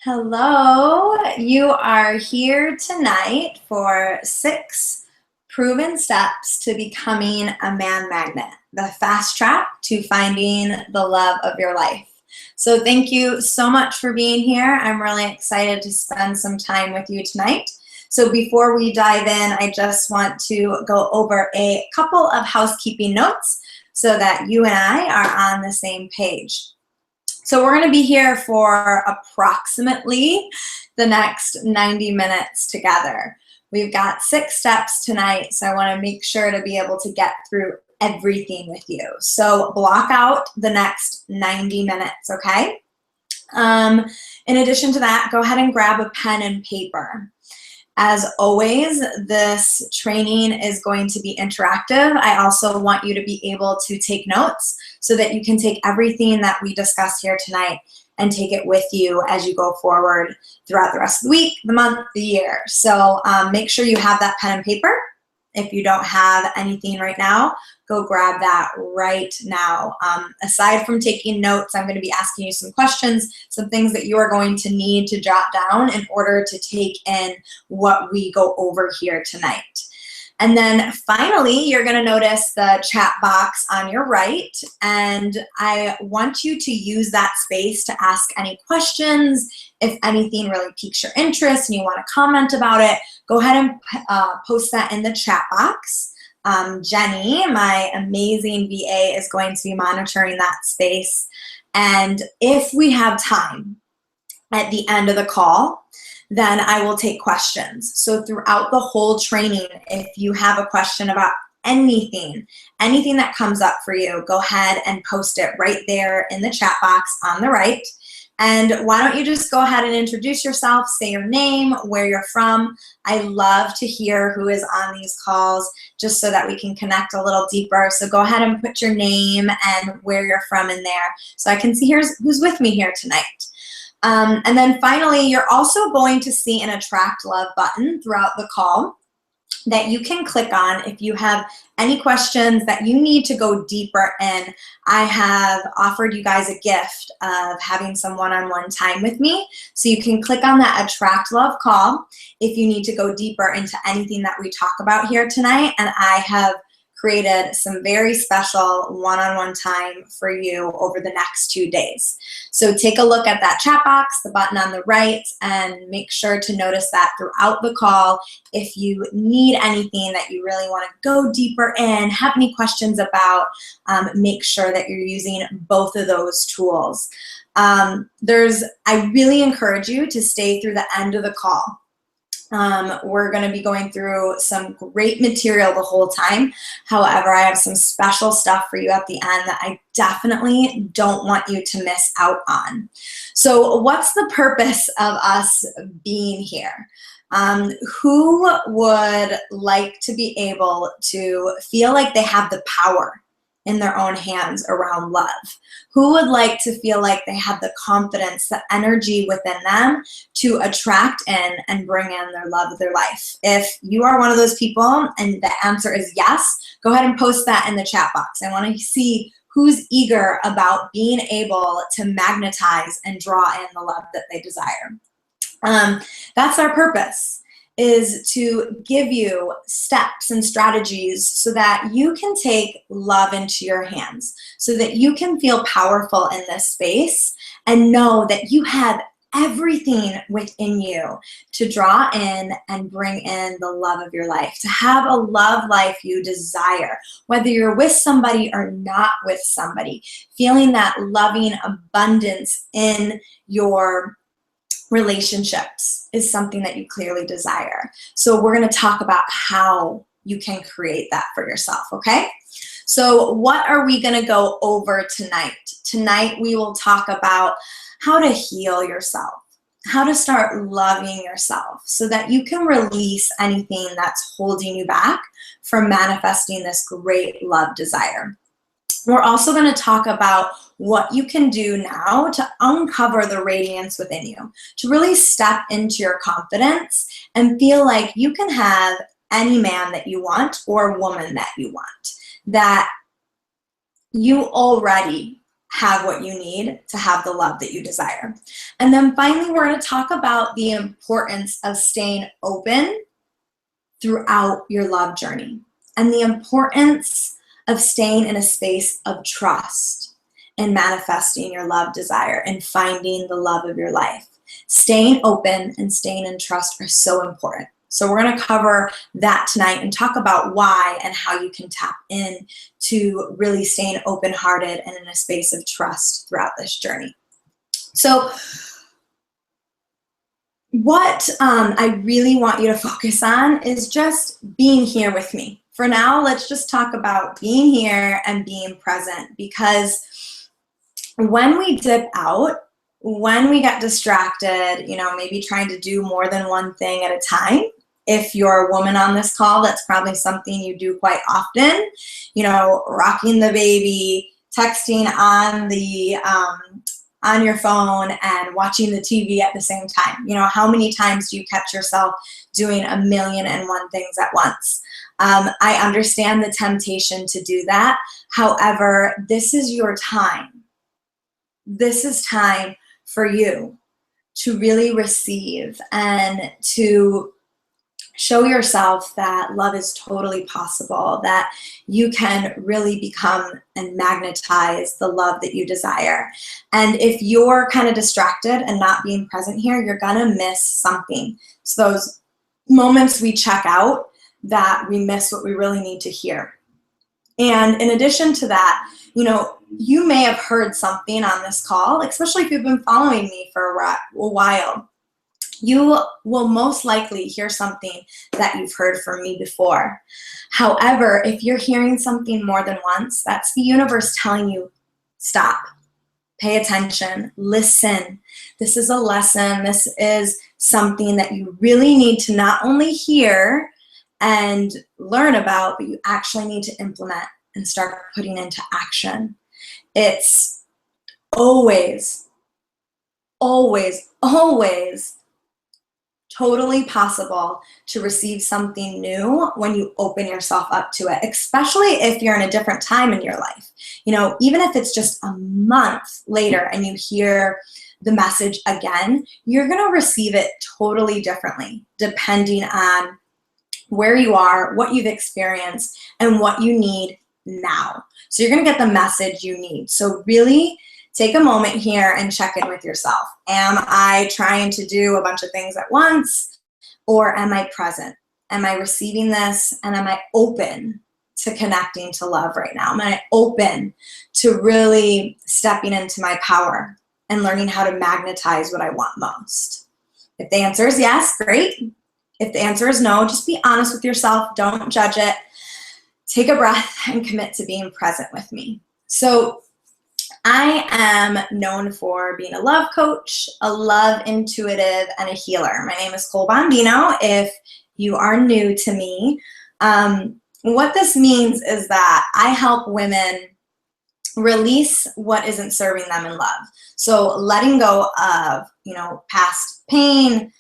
Hello, you are here tonight for 6 proven steps to becoming a man magnet, the fast track to finding the love of your life. So thank you so much for being here. I'm really excited to spend some time with you tonight. So before we dive in, I just want to go over a couple of housekeeping notes so that you and I are on the same page. So we're going to be here for approximately the next 90 minutes together. We've got 6 steps tonight, so I want to make sure to be able to get through everything with you. So block out the next 90 minutes, okay? In addition to that, go ahead and grab a pen and paper. As always, this training is going to be interactive. I also want you to be able to take notes so that you can take everything that we discuss here tonight and take it with you as you go forward throughout the rest of the week, the month, the year. So make sure you have that pen and paper. If you don't have anything right now, go grab that right now. Aside from taking notes, I'm going to be asking you some questions, some things that you are going to need to jot down in order to take in what we go over here tonight. And then finally, you're going to notice the chat box on your right, and I want you to use that space to ask any questions. If anything really piques your interest and you want to comment about it, go ahead and post that in the chat box. Jenny, my amazing VA, is going to be monitoring that space. And if we have time at the end of the call, then I will take questions. So throughout the whole training, if you have a question about anything that comes up for you, go ahead and post it right there in the chat box on the right. And why don't you just go ahead and introduce yourself, say your name, where you're from. I love to hear who is on these calls just so that we can connect a little deeper. So go ahead and put your name and where you're from in there so I can see who's with me here tonight. And then finally, you're also going to see an Attract Love button throughout the call that you can click on if you have any questions that you need to go deeper in. I have offered you guys a gift of having some one-on-one time with me. So you can click on that Attract Love call if you need to go deeper into anything that we talk about here tonight. And I have created some very special one-on-one time for you over the next 2 days. So take a look at that chat box, the button on the right, and make sure to notice that throughout the call. If you need anything that you really want to go deeper in, have any questions about, make sure that you're using both of those tools. I really encourage you to stay through the end of the call. We're going to be going through some great material the whole time. However, I have some special stuff for you at the end that I definitely don't want you to miss out on. So what's the purpose of us being here? Who would like to be able to feel like they have the power in their own hands around love? Who would like to feel like they have the confidence, the energy within them to attract in and bring in their love of their life? If you are one of those people and the answer is yes, go ahead and post that in the chat box. I want to see who's eager about being able to magnetize and draw in the love that they desire. That's our purpose, is to give you steps and strategies so that you can take love into your hands, so that you can feel powerful in this space and know that you have everything within you to draw in and bring in the love of your life, to have a love life you desire, whether you're with somebody or not with somebody, feeling that loving abundance in your relationships is something that you clearly desire. So we're going to talk about how you can create that for yourself, okay? So what are we going to go over tonight? Tonight we will talk about how to heal yourself, how to start loving yourself so that you can release anything that's holding you back from manifesting this great love desire. We're also going to talk about what you can do now to uncover the radiance within you, to really step into your confidence and feel like you can have any man that you want or woman that you want, that you already have what you need to have the love that you desire. And then finally, we're going to talk about the importance of staying open throughout your love journey and the importance of staying in a space of trust and manifesting your love desire and finding the love of your life. Staying open and staying in trust are so important. So we're going to cover that tonight and talk about why and how you can tap in to really staying open-hearted and in a space of trust throughout this journey. So what I really want you to focus on is just being here with me. For now, let's just talk about being here and being present, because when we dip out, when we get distracted, maybe trying to do more than one thing at a time. If you're a woman on this call, that's probably something you do quite often, rocking the baby, texting on your phone and watching the TV at the same time. How many times do you catch yourself doing 1,000,001 things at once? I understand the temptation to do that. However, this is your time. This is time for you to really receive and to show yourself that love is totally possible, that you can really become and magnetize the love that you desire. And if you're kind of distracted and not being present here, you're gonna miss something. So those moments we check out, that we miss what we really need to hear. And in addition to that, you may have heard something on this call, especially if you've been following me for a while. You will most likely hear something that you've heard from me before. However, if you're hearing something more than once, that's the universe telling you, stop, pay attention, listen. This is a lesson. This is something that you really need to not only hear and learn about, but you actually need to implement and start putting into action. It's always, always, always totally possible to receive something new when you open yourself up to it, especially if you're in a different time in your life. Even if it's just a month later and you hear the message again, you're going to receive it totally differently depending on where you are, what you've experienced, and what you need now. So you're going to get the message you need. So really take a moment here and check in with yourself. Am I trying to do a bunch of things at once, or am I present? Am I receiving this, and am I open to connecting to love right now? Am I open to really stepping into my power and learning how to magnetize what I want most? If the answer is yes, great. If the answer is no, just be honest with yourself. Don't judge it. Take a breath and commit to being present with me. So I am known for being a love coach, a love intuitive, and a healer. My name is Cole Bombino. If you are new to me, what this means is that I help women release what isn't serving them in love. So letting go of, past pain,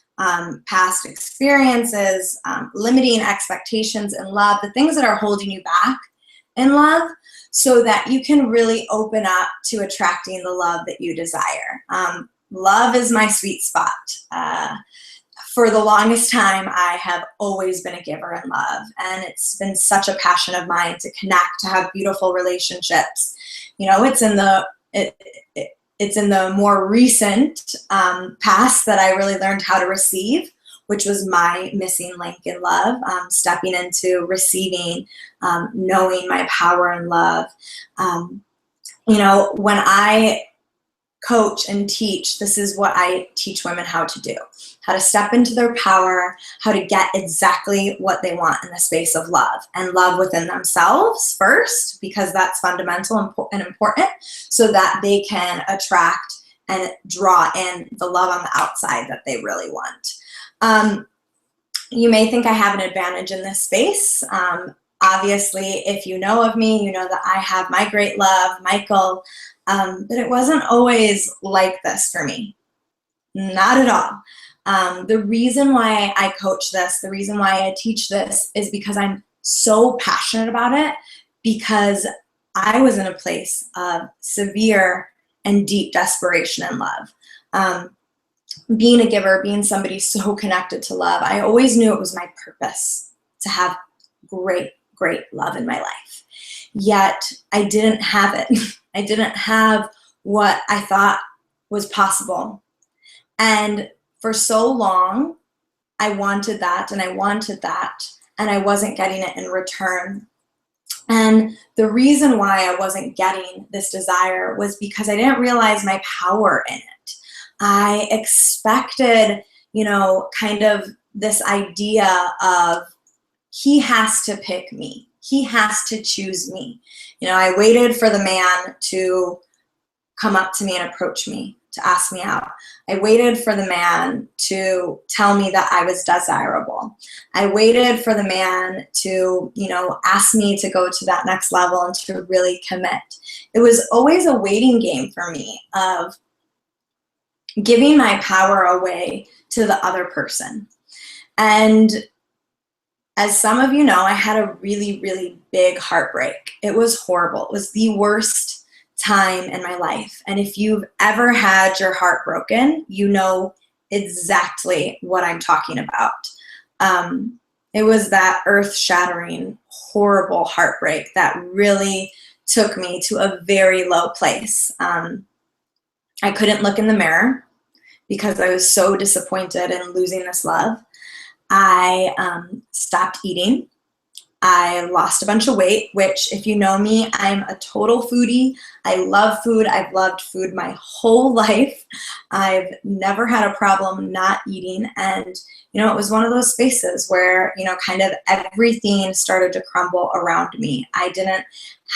past experiences, limiting expectations in love, the things that are holding you back in love, so that you can really open up to attracting the love that you desire. Love is my sweet spot. For the longest time, I have always been a giver in love, and it's been such a passion of mine to connect, to have beautiful relationships. It's in the more recent past that I really learned how to receive, which was my missing link in love, stepping into receiving, knowing my power in love. When I coach and teach, this is what I teach women how to do: how to step into their power, how to get exactly what they want in the space of love, and love within themselves first, because that's fundamental and important, so that they can attract and draw in the love on the outside that they really want. You may think I have an advantage in this space. Obviously, if you know of me, you know that I have my great love, Michael, but it wasn't always like this for me. Not at all. The reason why I coach this, the reason why I teach this, is because I'm so passionate about it, because I was in a place of severe and deep desperation and love. Being a giver, being somebody so connected to love, I always knew it was my purpose to have great, great love in my life. Yet I didn't have it. I didn't have what I thought was possible. And for so long, I wanted that and I wanted that, and I wasn't getting it in return. And the reason why I wasn't getting this desire was because I didn't realize my power in it. I expected, kind of this idea of he has to pick me. He has to choose me. I waited for the man to come up to me and approach me, to ask me out. I waited for the man to tell me that I was desirable. I waited for the man to, ask me to go to that next level and to really commit. It was always a waiting game for me of giving my power away to the other person. And as some of you know, I had a really, really big heartbreak. It was horrible. It was the worst time in my life. And if you've ever had your heart broken, you know exactly what I'm talking about. It was that earth-shattering, horrible heartbreak that really took me to a very low place. I couldn't look in the mirror because I was so disappointed in losing this love. I stopped eating. I lost a bunch of weight, which, if you know me, I'm a total foodie. I love food. I've loved food my whole life. I've never had a problem not eating. And, it was one of those spaces where, kind of everything started to crumble around me. I didn't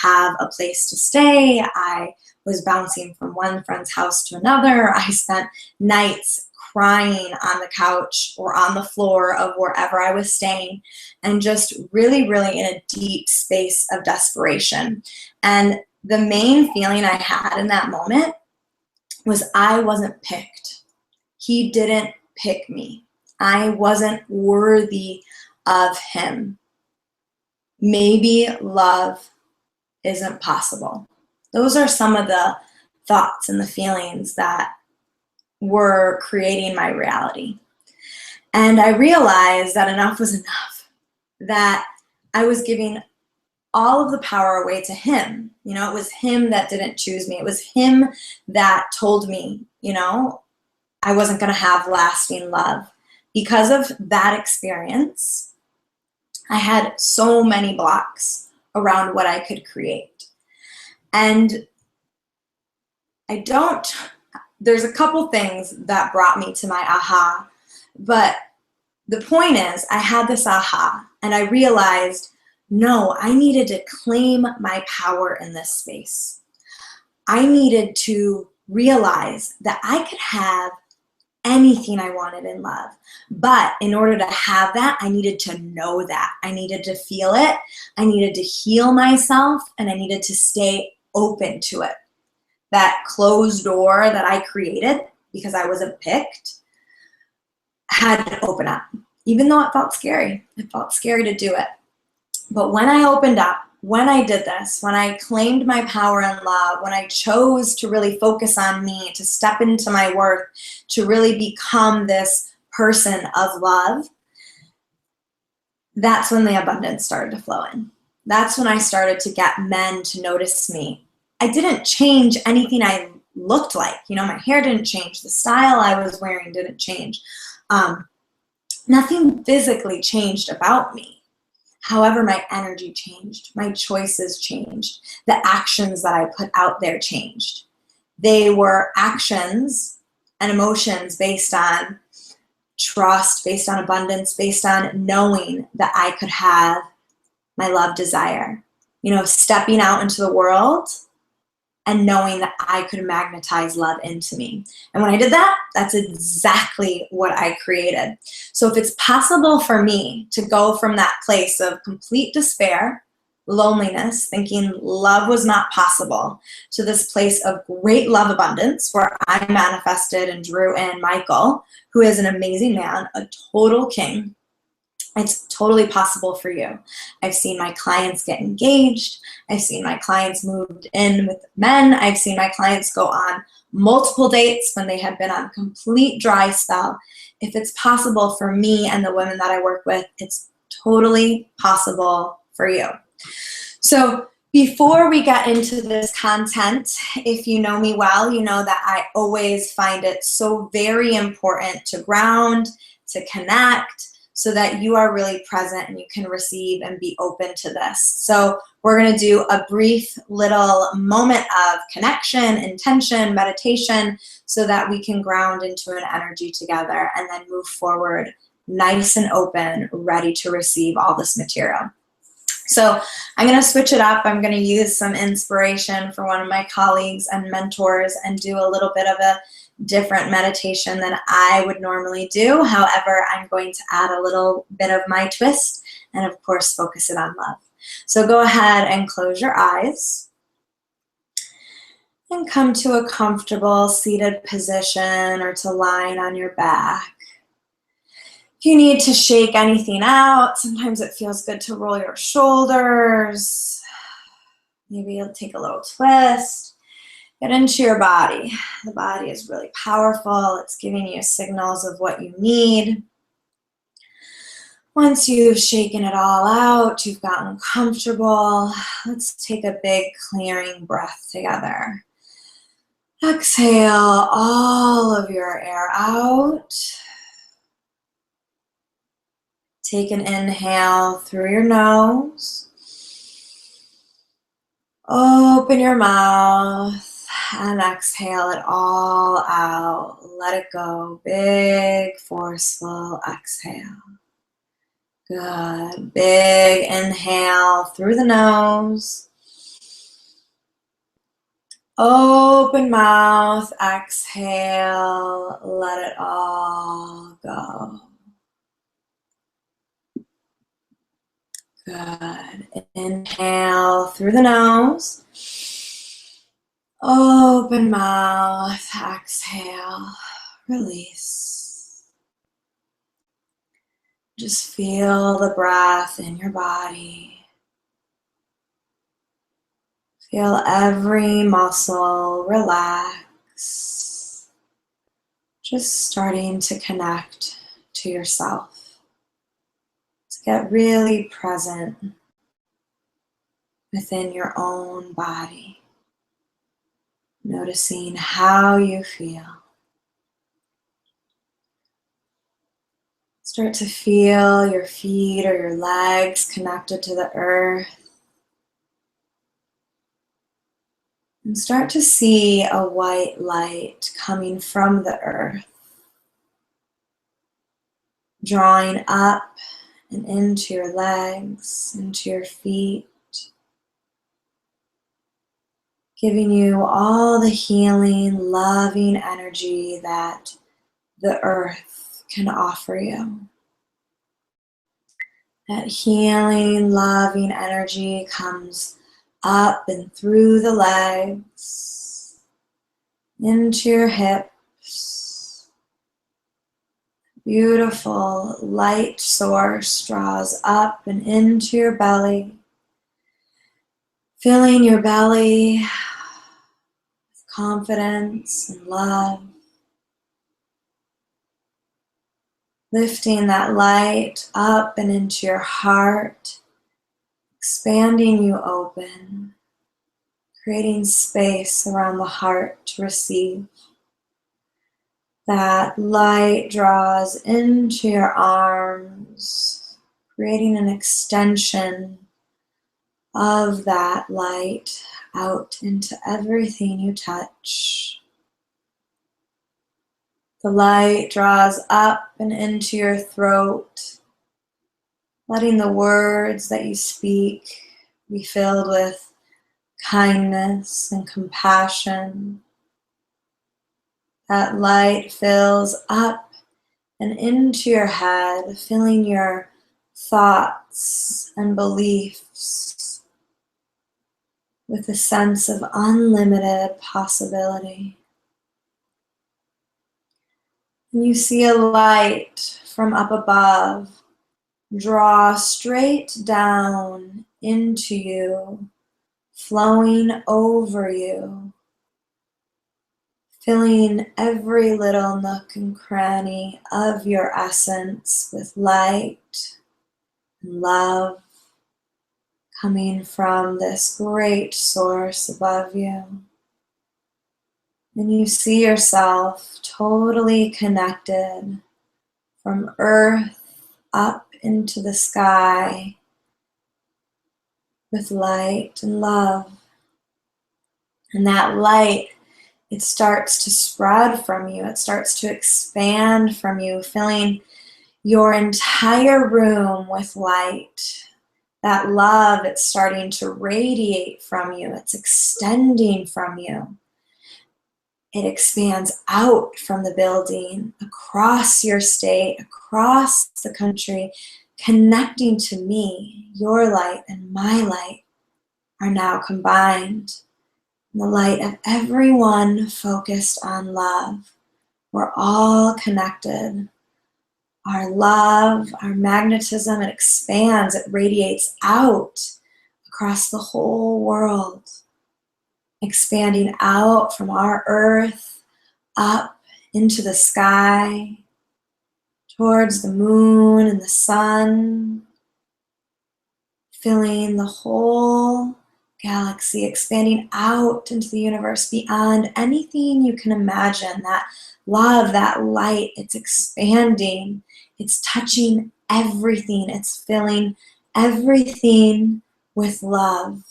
have a place to stay. I was bouncing from one friend's house to another. I spent nights crying on the couch or on the floor of wherever I was staying, and just really, really in a deep space of desperation. And the main feeling I had in that moment was I wasn't picked. He didn't pick me. I wasn't worthy of him. Maybe love isn't possible. Those are some of the thoughts and the feelings that were creating my reality. And I realized that enough was enough, that I was giving all of the power away to him. It was him that didn't choose me. It was him that told me, I wasn't going to have lasting love. Because of that experience, I had so many blocks around what I could create. And there's a couple things that brought me to my aha, but the point is, I had this aha, and I realized, no, I needed to claim my power in this space. I needed to realize that I could have anything I wanted in love. But in order to have that, I needed to know that. I needed to feel it. I needed to heal myself, and I needed to stay open to it. That closed door that I created because I wasn't picked had to open up, even though it felt scary. It felt scary to do it. But when I opened up, when I did this, when I claimed my power and love, when I chose to really focus on me, to step into my worth, to really become this person of love, that's when the abundance started to flow in. That's when I started to get men to notice me. I didn't change anything I looked like. My hair didn't change. The style I was wearing didn't change. Nothing physically changed about me. However, my energy changed. My choices changed. The actions that I put out there changed. They were actions and emotions based on trust, based on abundance, based on knowing that I could have my love desire. Stepping out into the world and knowing that I could magnetize love into me. And when I did that, that's exactly what I created. So if it's possible for me to go from that place of complete despair, loneliness, thinking love was not possible, to this place of great love abundance where I manifested and drew in Michael, who is an amazing man, a total king, It's totally possible for you. I've seen my clients get engaged. I've seen my clients moved in with men. I've seen my clients go on multiple dates when they had been on a complete dry spell. If it's possible for me and the women that I work with, it's totally possible for you. So before we get into this content, if you know me well, you know that I always find it so very important to ground, to connect, so that you are really present and you can receive and be open to this. So we're going to do a brief little moment of connection, intention, meditation, so that we can ground into an energy together and then move forward nice and open, ready to receive all this material. So I'm going to switch it up. I'm going to use some inspiration for one of my colleagues and mentors and do a little bit of a different meditation than I would normally do. However, I'm going to add a little bit of my twist and, of course, focus it on love. So go ahead and close your eyes and come to a comfortable seated position or to lying on your back. If you need to shake anything out, sometimes it feels good to roll your shoulders. Maybe you'll take a little twist. Get into your body. The body is really powerful. It's giving you signals of what you need. Once you've shaken it all out, you've gotten comfortable, let's take a big clearing breath together. Exhale all of your air out. Take an inhale through your nose. Open your mouth and exhale it all out. Let it go. Big, forceful exhale. Good. Big inhale through the nose. Open mouth, exhale, let it all go. Good. Inhale through the nose. Open mouth, exhale, release. Just feel the breath in your body. Feel every muscle relax. Just starting to connect to yourself. To get really present within your own body. Noticing how you feel. Start to feel your feet or your legs connected to the earth. And start to see a white light coming from the earth, drawing up and into your legs, into your feet, giving you all the healing, loving energy that the earth can offer you. That healing, loving energy comes up and through the legs, into your hips. Beautiful light source draws up and into your belly, filling your belly with confidence and love. Lifting that light up and into your heart, expanding you open, creating space around the heart to receive. That light draws into your arms, creating an extension of that light out into everything you touch. The light draws up and into your throat, letting the words that you speak be filled with kindness and compassion. That light fills up and into your head, filling your thoughts and beliefs with a sense of unlimited possibility. And you see a light from up above draw straight down into you, flowing over you, filling every little nook and cranny of your essence with light and love coming from this great source above you. And you see yourself totally connected from earth up into the sky with light and love. And that light, it starts to spread from you. It starts to expand from you, filling your entire room with light. That love, it's starting to radiate from you. It's extending from you. It expands out from the building, across your state, across the country, connecting to me. Your light and my light are now combined. The light of everyone focused on love. We're all connected. Our love, our magnetism, it expands, it radiates out across the whole world, expanding out from our earth, up into the sky, towards the moon and the sun, filling the whole galaxy, expanding out into the universe beyond anything you can imagine. That love, that light, it's expanding, it's touching everything, it's filling everything with love.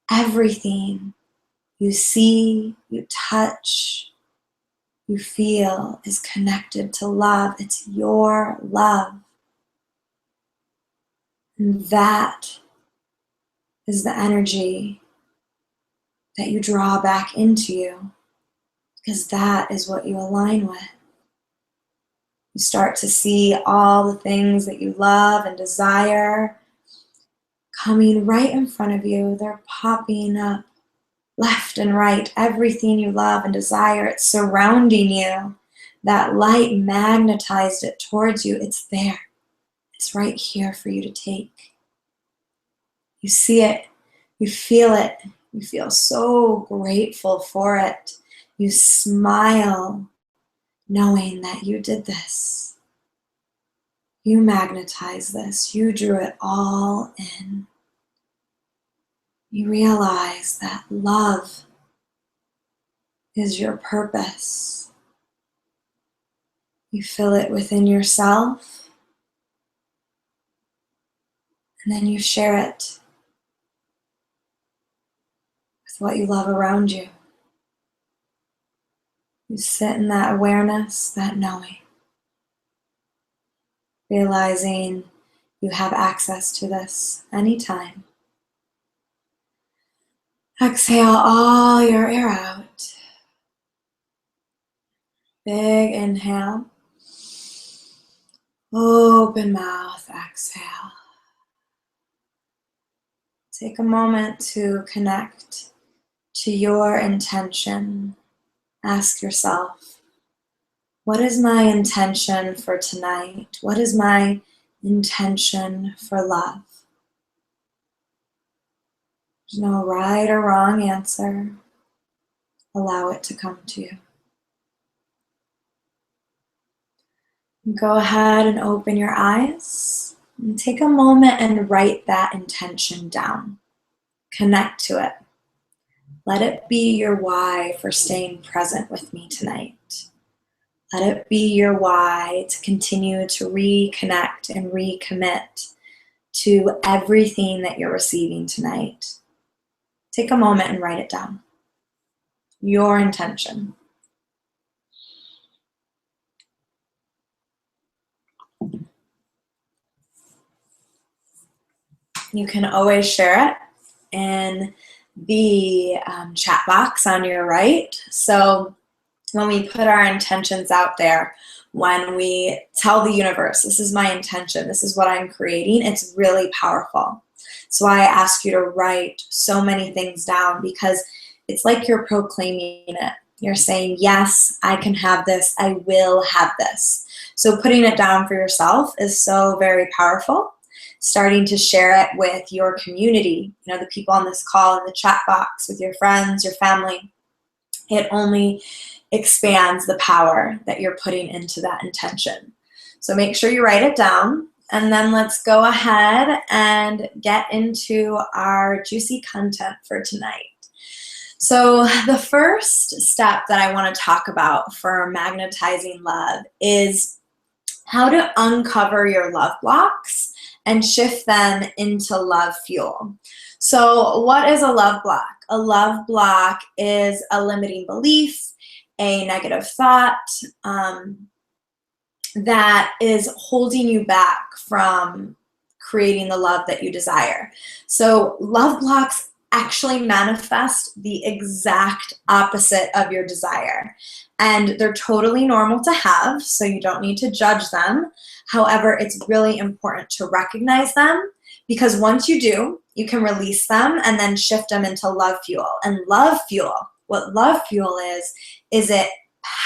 Everything you see, you touch, you feel is connected to love. It's your love. And that is the energy that you draw back into you, because that is what you align with. You start to see all the things that you love and desire coming right in front of you. They're popping up left and right. Everything you love and desire, it's surrounding you. That light magnetized it towards you. It's there. It's right here for you to take. You see it. You feel it. You feel so grateful for it. You smile knowing that you did this. You magnetized this. You drew it all in. You realize that love is your purpose. You feel it within yourself, and then you share it with what you love around you. You sit in that awareness, that knowing, realizing you have access to this anytime. Exhale all your air out. Big inhale. Open mouth, exhale. Take a moment to connect to your intention. Ask yourself, what is my intention for tonight? What is my intention for love? There's no right or wrong answer. Allow it to come to you. Go ahead and open your eyes and take a moment and write that intention down. Connect to it. Let it be your why for staying present with me tonight. Let it be your why to continue to reconnect and recommit to everything that you're receiving tonight. Take a moment and write it down. Your intention. You can always share it in the chat box on your right. So when we put our intentions out there, when we tell the universe, this is my intention, this is what I'm creating, it's really powerful. So I ask you to write so many things down, because it's like you're proclaiming it. You're saying, yes, I can have this, I will have this. So putting it down for yourself is so very powerful. Starting to share it with your community, the people on this call, in the chat box, with your friends, your family. It only expands the power that you're putting into that intention. So make sure you write it down, and then let's go ahead and get into our juicy content for tonight. So the first step that I want to talk about for magnetizing love is how to uncover your love blocks and shift them into love fuel. So what is a love block? A love block is a limiting belief, a negative thought that is holding you back from creating the love that you desire. So love blocks actually manifest the exact opposite of your desire. And they're totally normal to have, so you don't need to judge them. However, it's really important to recognize them, because once you do, you can release them and then shift them into love fuel. And love fuel, what love fuel is it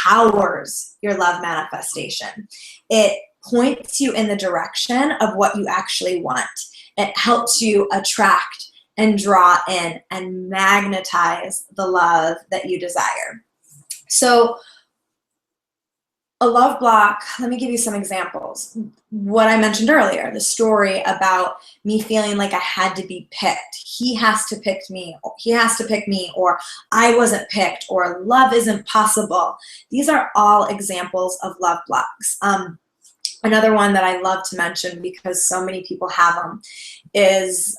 powers your love manifestation. It points you in the direction of what you actually want. It helps you attract and draw in and magnetize the love that you desire. So a love block, let me give you some examples. What I mentioned earlier, the story about me feeling like I had to be picked. He has to pick me, or he has to pick me, or I wasn't picked, or love isn't possible. These are all examples of love blocks. Another one that I love to mention, because so many people have them, is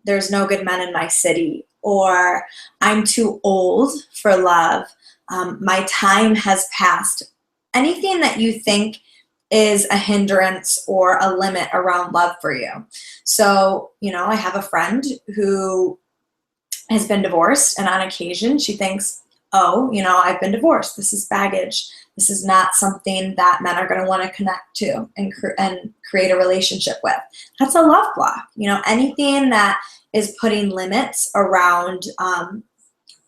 there's no good men in my city, or I'm too old for love, my time has passed. Anything that you think is a hindrance or a limit around love for you. So, I have a friend who has been divorced, and on occasion she thinks, oh, I've been divorced. This is baggage. This is not something that men are going to want to connect to and create a relationship with. That's a love block. Anything that is putting limits around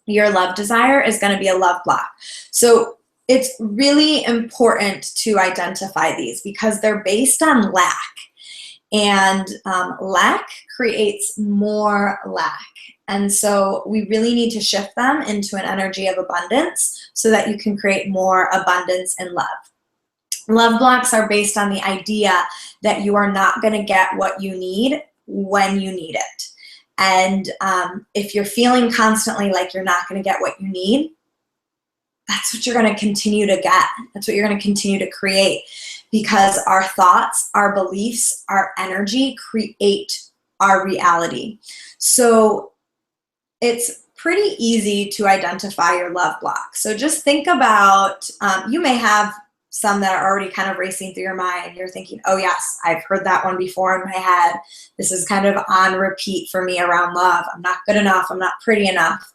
your love desire is going to be a love block. So it's really important to identify these, because they're based on lack. And lack creates more lack. And so we really need to shift them into an energy of abundance so that you can create more abundance and love. Love blocks are based on the idea that you are not going to get what you need when you need it. And if you're feeling constantly like you're not going to get what you need, that's what you're going to continue to get. That's what you're going to continue to create, because our thoughts, our beliefs, our energy create our reality. So it's pretty easy to identify your love block. So just think about, you may have some that are already kind of racing through your mind. You're thinking, oh yes, I've heard that one before in my head. This is kind of on repeat for me around love. I'm not good enough. I'm not pretty enough.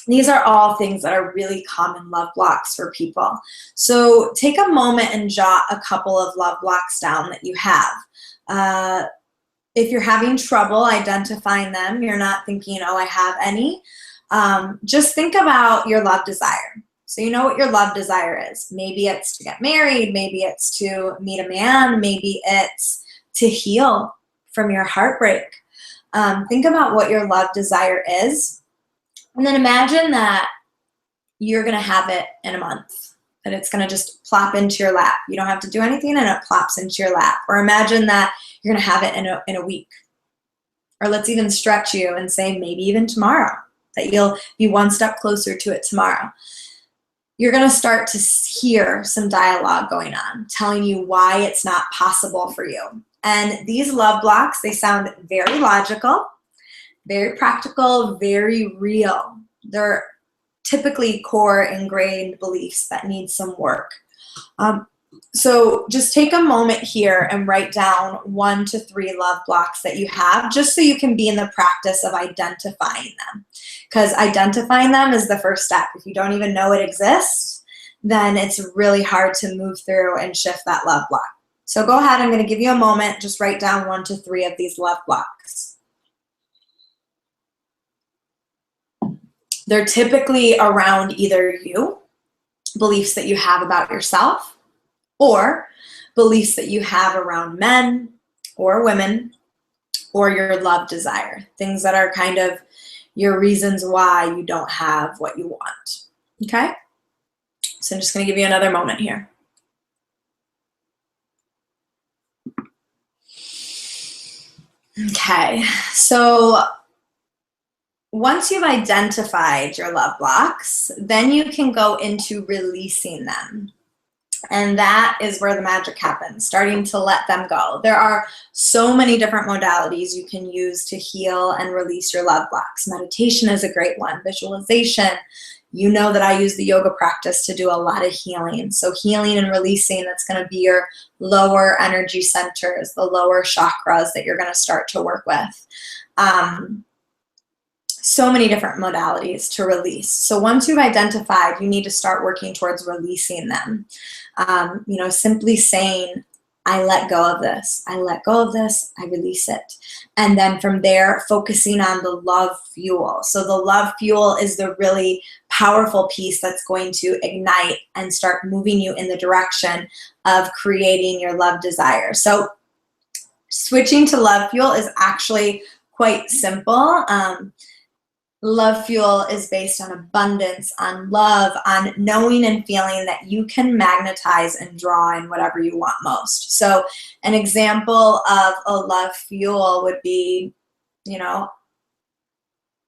These are all things that are really common love blocks for people. So take a moment and jot a couple of love blocks down that you have. If you're having trouble identifying them, you're not thinking, oh, I have any, just think about your love desire. So you know what your love desire is. Maybe it's to get married. Maybe it's to meet a man. Maybe it's to heal from your heartbreak. Think about what your love desire is. And then imagine that you're going to have it in a month, that it's going to just plop into your lap. You don't have to do anything and it plops into your lap. Or imagine that you're going to have it in a week. Or let's even stretch you and say maybe even tomorrow, that you'll be one step closer to it tomorrow. You're going to start to hear some dialogue going on, telling you why it's not possible for you. And these love blocks, they sound very logical, very practical, very real. They're typically core ingrained beliefs that need some work. So just take a moment here and write down 1 to 3 love blocks that you have, just so you can be in the practice of identifying them. Because identifying them is the first step. If you don't even know it exists, then it's really hard to move through and shift that love block. So go ahead, I'm going to give you a moment, just write down 1 to 3 of these love blocks. They're typically around either you, beliefs that you have about yourself, or beliefs that you have around men or women or your love desire, things that are kind of your reasons why you don't have what you want. Okay? So I'm just going to give you another moment here. Okay, so once you've identified your love blocks, then you can go into releasing them. And that is where the magic happens, starting to let them go. There are so many different modalities you can use to heal and release your love blocks. Meditation is a great one, visualization. You know that I use the yoga practice to do a lot of healing. So healing and releasing, that's going to be your lower energy centers, the lower chakras that you're going to start to work with. So many different modalities to release. So once you've identified, you need to start working towards releasing them. Simply saying, I let go of this. I let go of this. I release it. And then from there, focusing on the love fuel. So the love fuel is the really powerful piece that's going to ignite and start moving you in the direction of creating your love desire. So switching to love fuel is actually quite simple. Love fuel is based on abundance, on love, on knowing and feeling that you can magnetize and draw in whatever you want most. So an example of a love fuel would be, I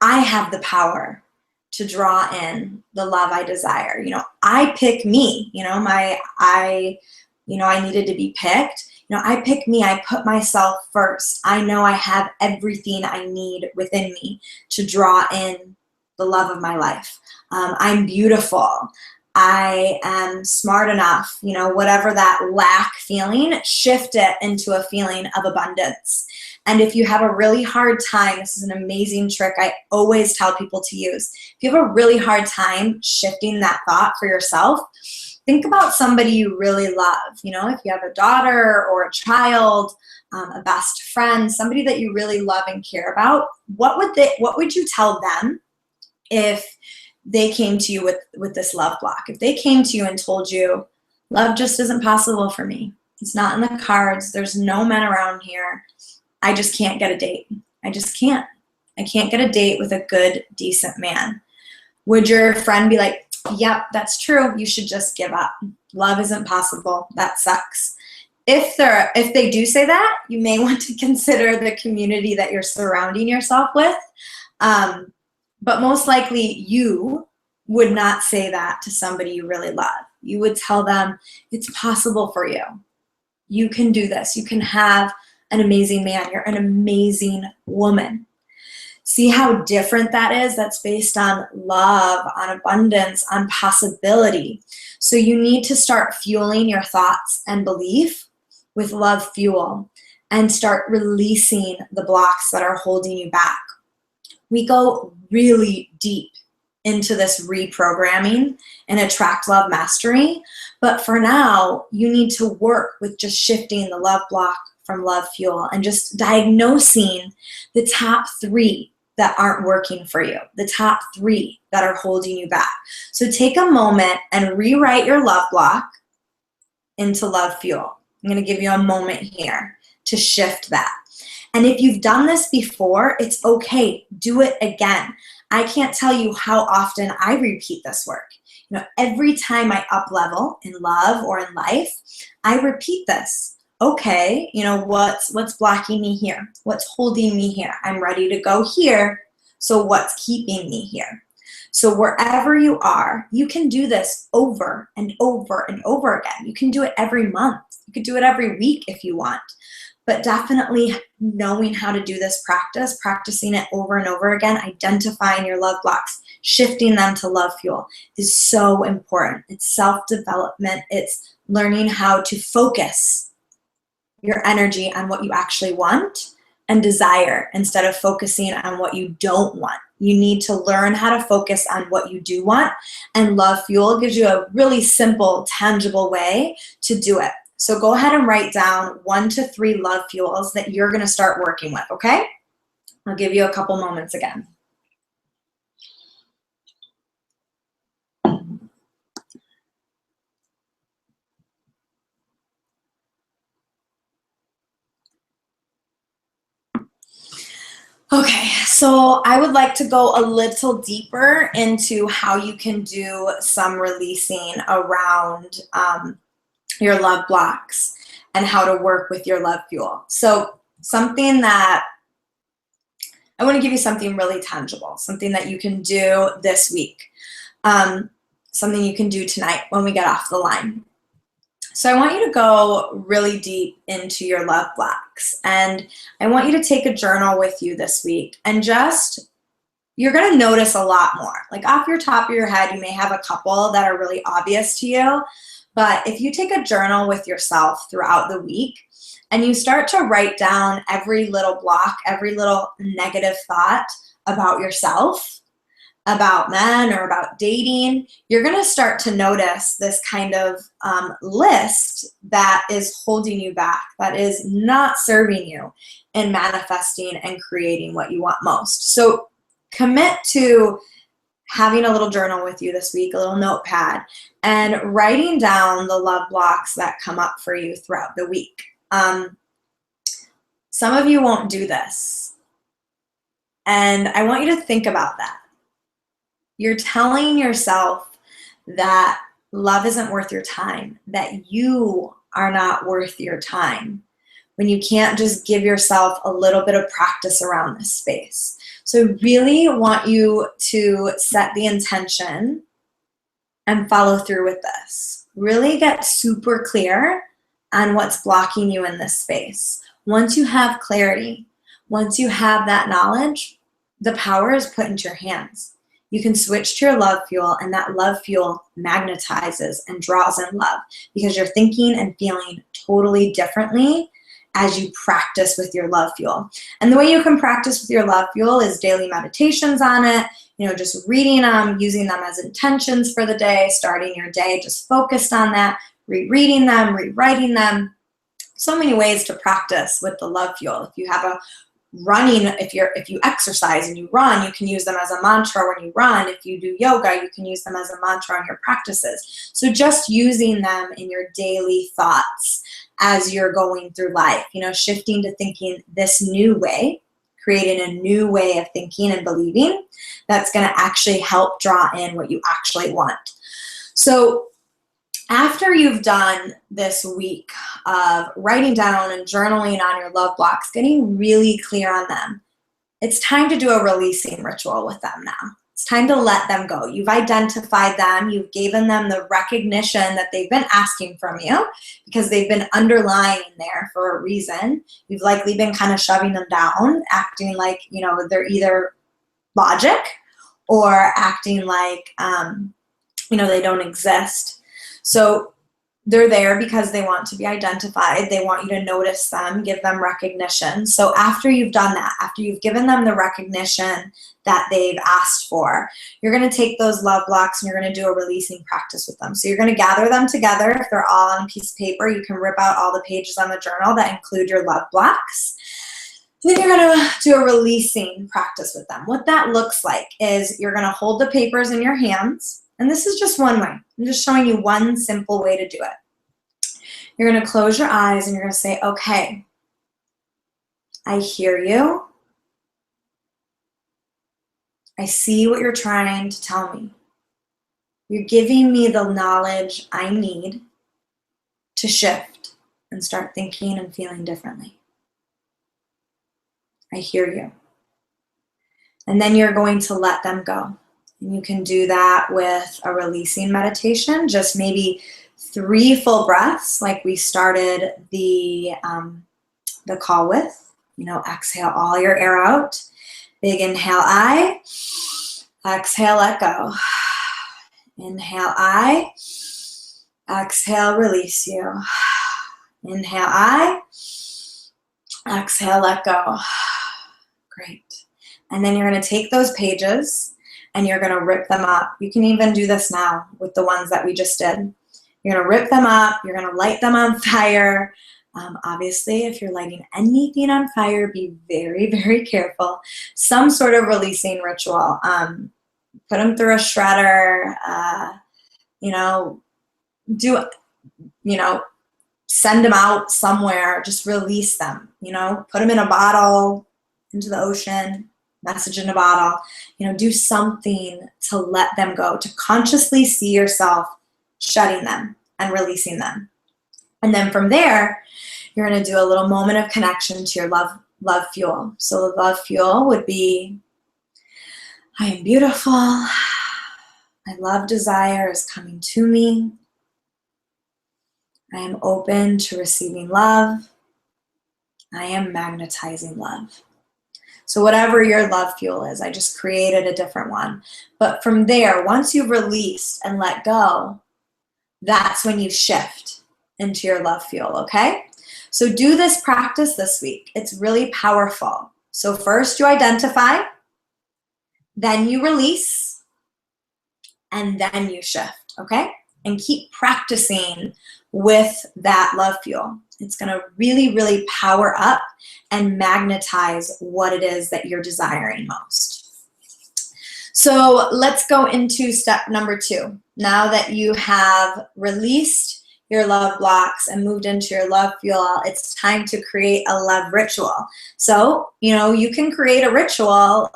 have the power to draw in the love I desire. I pick me, I needed to be picked. I pick me, I put myself first. I know I have everything I need within me to draw in the love of my life. I'm beautiful. I am smart enough, whatever that lack feeling, shift it into a feeling of abundance. And if you have a really hard time, this is an amazing trick I always tell people to use. If you have a really hard time shifting that thought for yourself, think about somebody you really love. If you have a daughter or a child, a best friend, somebody that you really love and care about, what would you tell them if they came to you with this love block? If they came to you and told you, love just isn't possible for me. It's not in the cards. There's no men around here. I just can't get a date. I just can't. I can't get a date with a good, decent man. Would your friend be like, yep, that's true. You should just give up. Love isn't possible. That sucks. If they do say that, you may want to consider the community that you're surrounding yourself with. But most likely you would not say that to somebody you really love. You would tell them, it's possible for you. You can do this. You can have an amazing man. You're an amazing woman. See how different that is? That's based on love, on abundance, on possibility. So you need to start fueling your thoughts and belief with love fuel and start releasing the blocks that are holding you back. We go really deep into this reprogramming and attract love mastery. But for now, you need to work with just shifting the love block from love fuel and just diagnosing the top 3 that aren't working for you, the top 3 that are holding you back. So take a moment and rewrite your love block into love fuel. I'm going to give you a moment here to shift that. And if you've done this before, it's okay. Do it again. I can't tell you how often I repeat this work. Every time I up level in love or in life, I repeat this. Okay, what's blocking me here? What's holding me here? I'm ready to go here. So what's keeping me here? So wherever you are, you can do this over and over and over again. You can do it every month. You could do it every week if you want. But definitely knowing how to do this practice, practicing it over and over again, identifying your love blocks, shifting them to love fuel is so important. It's self-development. It's learning how to focus your energy on what you actually want and desire instead of focusing on what you don't want. You need to learn how to focus on what you do want, and love fuel gives you a really simple, tangible way to do it. So go ahead and write down 1 to 3 love fuels that you're going to start working with, okay? I'll give you a couple moments again. Okay, so I would like to go a little deeper into how you can do some releasing around your love blocks and how to work with your love fuel. So something that I want to give you something really tangible, something that you can do this week, something you can do tonight when we get off the line. So I want you to go really deep into your love blocks, and I want you to take a journal with you this week, and just, you're going to notice a lot more. Like off your top of your head, you may have a couple that are really obvious to you, but if you take a journal with yourself throughout the week and you start to write down every little block, every little negative thought about yourself, about men, or about dating, you're going to start to notice this kind of list that is holding you back, that is not serving you in manifesting and creating what you want most. So commit to having a little journal with you this week, a little notepad, and writing down the love blocks that come up for you throughout the week. Some of you won't do this, and I want you to think about that. You're telling yourself that love isn't worth your time, that you are not worth your time, when you can't just give yourself a little bit of practice around this space. So I really want you to set the intention and follow through with this. Really get super clear on what's blocking you in this space. Once you have clarity, once you have that knowledge, the power is put into your hands. You can switch to your love fuel, and that love fuel magnetizes and draws in love because you're thinking and feeling totally differently as you practice with your love fuel. And the way you can practice with your love fuel is daily meditations on it, just reading them, using them as intentions for the day, starting your day just focused on that, rereading them, rewriting them. So many ways to practice with the love fuel. If you have a running, if you exercise and you run, you can use them as a mantra when you run. If you do yoga, you can use them as a mantra in your practices. So just using them in your daily thoughts as you're going through life, shifting to thinking this new way, creating a new way of thinking and believing that's going to actually help draw in what you actually want. So after you've done this week of writing down and journaling on your love blocks, getting really clear on them, it's time to do a releasing ritual with them now. It's time to let them go. You've identified them. You've given them the recognition that they've been asking from you because they've been underlying there for a reason. You've likely been kind of shoving them down, acting like, they're either logic or acting like, they don't exist. So they're there because they want to be identified. They want you to notice them, give them recognition. So after you've done that, after you've given them the recognition that they've asked for, you're going to take those love blocks and you're going to do a releasing practice with them. So you're going to gather them together. If they're all on a piece of paper, you can rip out all the pages on the journal that include your love blocks. Then you're going to do a releasing practice with them. What that looks like is you're going to hold the papers in your hands. And this is just one way. I'm just showing you one simple way to do it. You're going to close your eyes and you're going to say, okay, I hear you. I see what you're trying to tell me. You're giving me the knowledge I need to shift and start thinking and feeling differently. I hear you. And then you're going to let them go. And you can do that with a releasing meditation, just maybe 3 full breaths like we started the call with. Exhale all your air out. Big inhale, I. Exhale, let go. Inhale, I. Exhale, release you. Inhale, I. Exhale, let go. Great. And then you're going to take those pages and you're going to rip them up. You can even do this now with the ones that we just did. You're going to rip them up. You're going to light them on fire. Obviously, if you're lighting anything on fire, be very, very careful. Some sort of releasing ritual. Put them through a shredder. Send them out somewhere. Just release them. Put them in a bottle into the ocean, message in a bottle, do something to let them go, to consciously see yourself shutting them and releasing them. And then from there, you're going to do a little moment of connection to your love fuel. So the love fuel would be, I am beautiful. My love desire is coming to me. I am open to receiving love. I am magnetizing love. So whatever your love fuel is, I just created a different one. But from there, once you've released and let go, that's when you shift into your love fuel, okay? So do this practice this week. It's really powerful. So first you identify, then you release, and then you shift, okay? And keep practicing with that love fuel. It's going to really, really power up and magnetize what it is that you're desiring most. So let's go into step number 2. Now that you have released your love blocks and moved into your love fuel, it's time to create a love ritual. So, you can create a ritual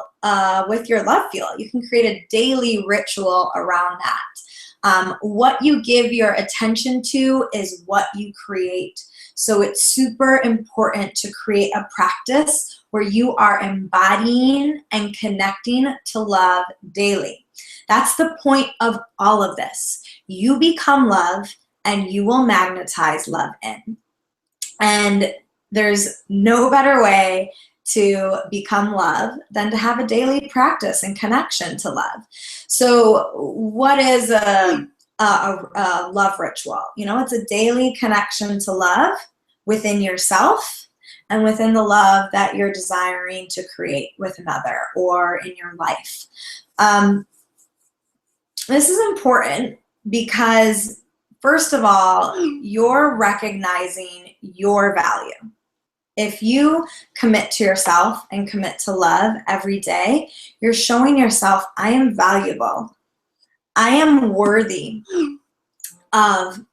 with your love fuel. You can create a daily ritual around that. What you give your attention to is what you create. So it's super important to create a practice where you are embodying and connecting to love daily. That's the point of all of this. You become love and you will magnetize love in. And there's no better way to become love than to have a daily practice and connection to love. So what is a love ritual? It's a daily connection to love within yourself and within the love that you're desiring to create with another or in your life. This is important because, first of all, you're recognizing your value. If you commit to yourself and commit to love every day, you're showing yourself, I am valuable. I am worthy of,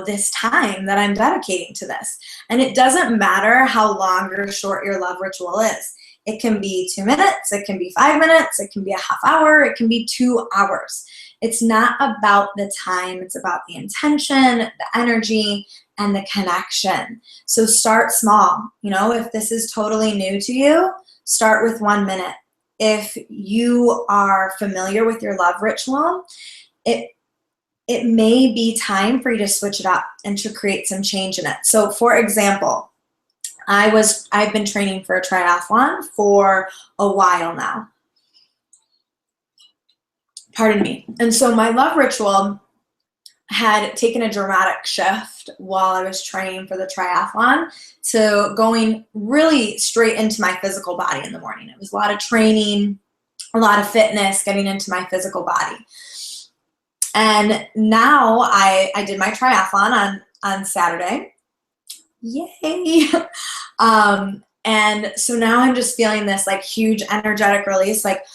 this time that I'm dedicating to this. And it doesn't matter how long or short your love ritual is. It can be 2 minutes, it can be 5 minutes, it can be a half hour, it can be 2 hours. It's not about the time, it's about the intention, the energy, and the connection. So start small. If this is totally new to you, start with 1 minute. If you are familiar with your love ritual, it may be time for you to switch it up and to create some change in it. So for example, I've been training for a triathlon for a while now. Pardon me. And so my love ritual had taken a dramatic shift while I was training for the triathlon to going really straight into my physical body in the morning. It was a lot of training, a lot of fitness, getting into my physical body. And now I did my triathlon on Saturday. Yay! And so now I'm just feeling this like huge energetic release, like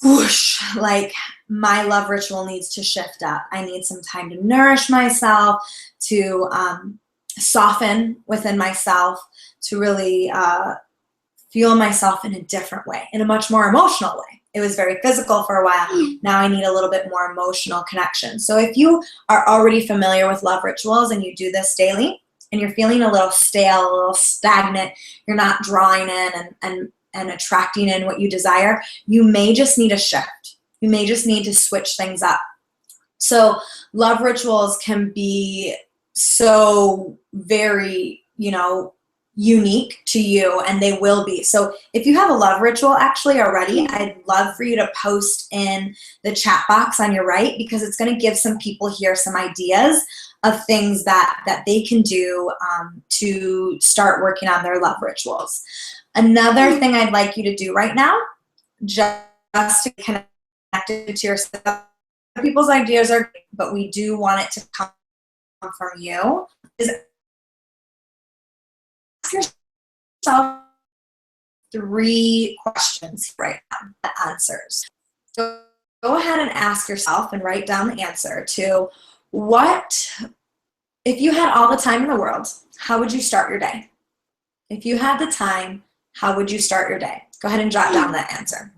whoosh, like my love ritual needs to shift up. I need some time to nourish myself, to soften within myself, to really feel myself in a different way, in a much more emotional way. It was very physical for a while. Now I need a little bit more emotional connection. So if you are already familiar with love rituals and you do this daily and you're feeling a little stale, a little stagnant, you're not drawing in and attracting in what you desire, you may just need a shift. You may just need to switch things up. So love rituals can be so very, unique to you, and they will be. So if you have a love ritual actually already, I'd love for you to post in the chat box on your right, because it's going to give some people here some ideas of things that they can do to start working on their love rituals. Another thing I'd like you to do right now, just to connect it to yourself, people's ideas are great, but we do want it to come from you, is ask yourself 3 questions right now, answers. So go ahead and ask yourself and write down the answer to what, if you had all the time in the world, how would you start your day? If you had the time, how would you start your day? Go ahead and jot down that answer.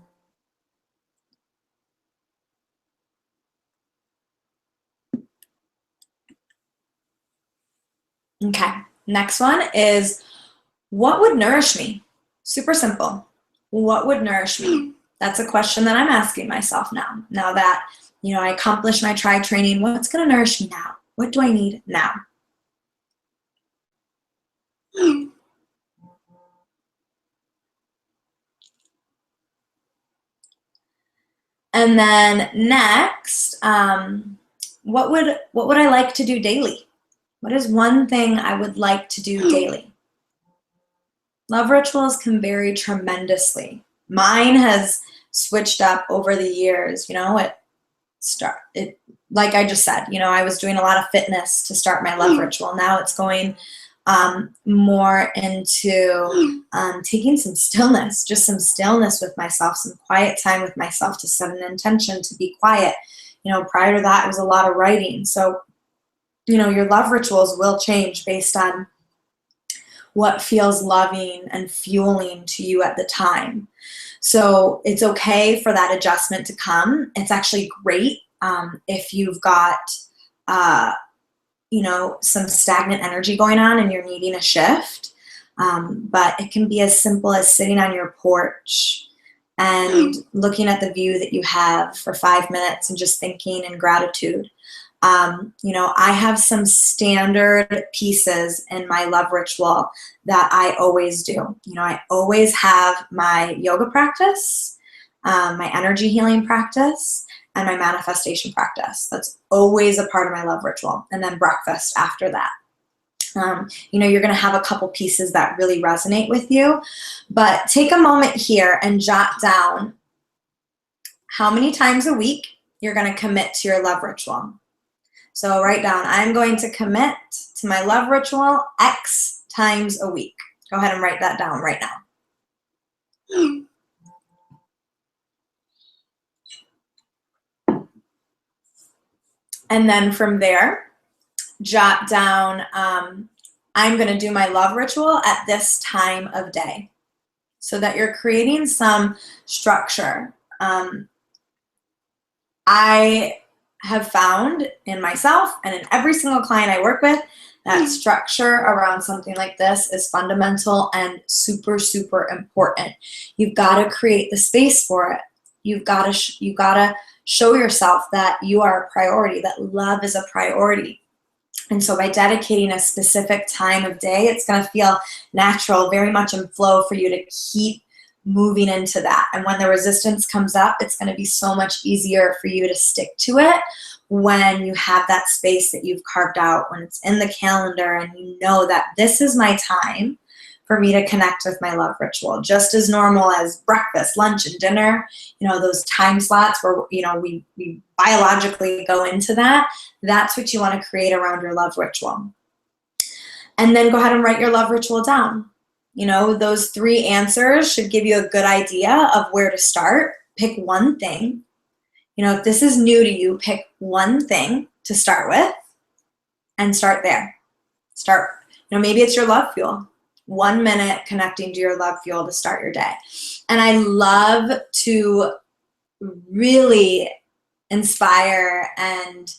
Okay, next one is, what would nourish me? Super simple. What would nourish me? That's a question that I'm asking myself now. Now that, I accomplished my tri training, what's going to nourish me now? What do I need now? And then next, what would I like to do daily? What is one thing I would like to do daily? Love rituals can vary tremendously. Mine has switched up over the years. Like I just said, I was doing a lot of fitness to start my love ritual. Now it's going more into taking some stillness, just some stillness with myself, some quiet time with myself to set an intention to be quiet. Prior to that, it was a lot of writing. So, your love rituals will change based on what feels loving and fueling to you at the time. So it's okay for that adjustment to come. It's actually great if you've got, some stagnant energy going on and you're needing a shift. But it can be as simple as sitting on your porch and looking at the view that you have for 5 minutes and just thinking in gratitude. I have some standard pieces in my love ritual that I always do. I always have my yoga practice, my energy healing practice, and my manifestation practice. That's always a part of my love ritual. And then breakfast after that. You're going to have a couple pieces that really resonate with you, but take a moment here and jot down how many times a week you're going to commit to your love ritual. So write down, I'm going to commit to my love ritual X times a week. Go ahead and write that down right now. And then from there, jot down, I'm going to do my love ritual at this time of day, so that you're creating some structure. I have found in myself and in every single client I work with that structure around something like this is fundamental and super, super important. You've got to create the space for it. You've got to show yourself that you are a priority, that love is a priority. And so by dedicating a specific time of day, it's going to feel natural, very much in flow for you to keep moving into that. And when the resistance comes up, it's going to be so much easier for you to stick to it when you have that space that you've carved out, when it's in the calendar and you know that this is my time for me to connect with my love ritual. Just as normal as breakfast, lunch, and dinner, those time slots where, we biologically go into that, that's what you want to create around your love ritual. And then go ahead and write your love ritual down. Those 3 answers should give you a good idea of where to start. Pick one thing. If this is new to you, pick one thing to start with and start there. Maybe it's your love fuel. 1 minute connecting to your love fuel to start your day. And I love to really inspire and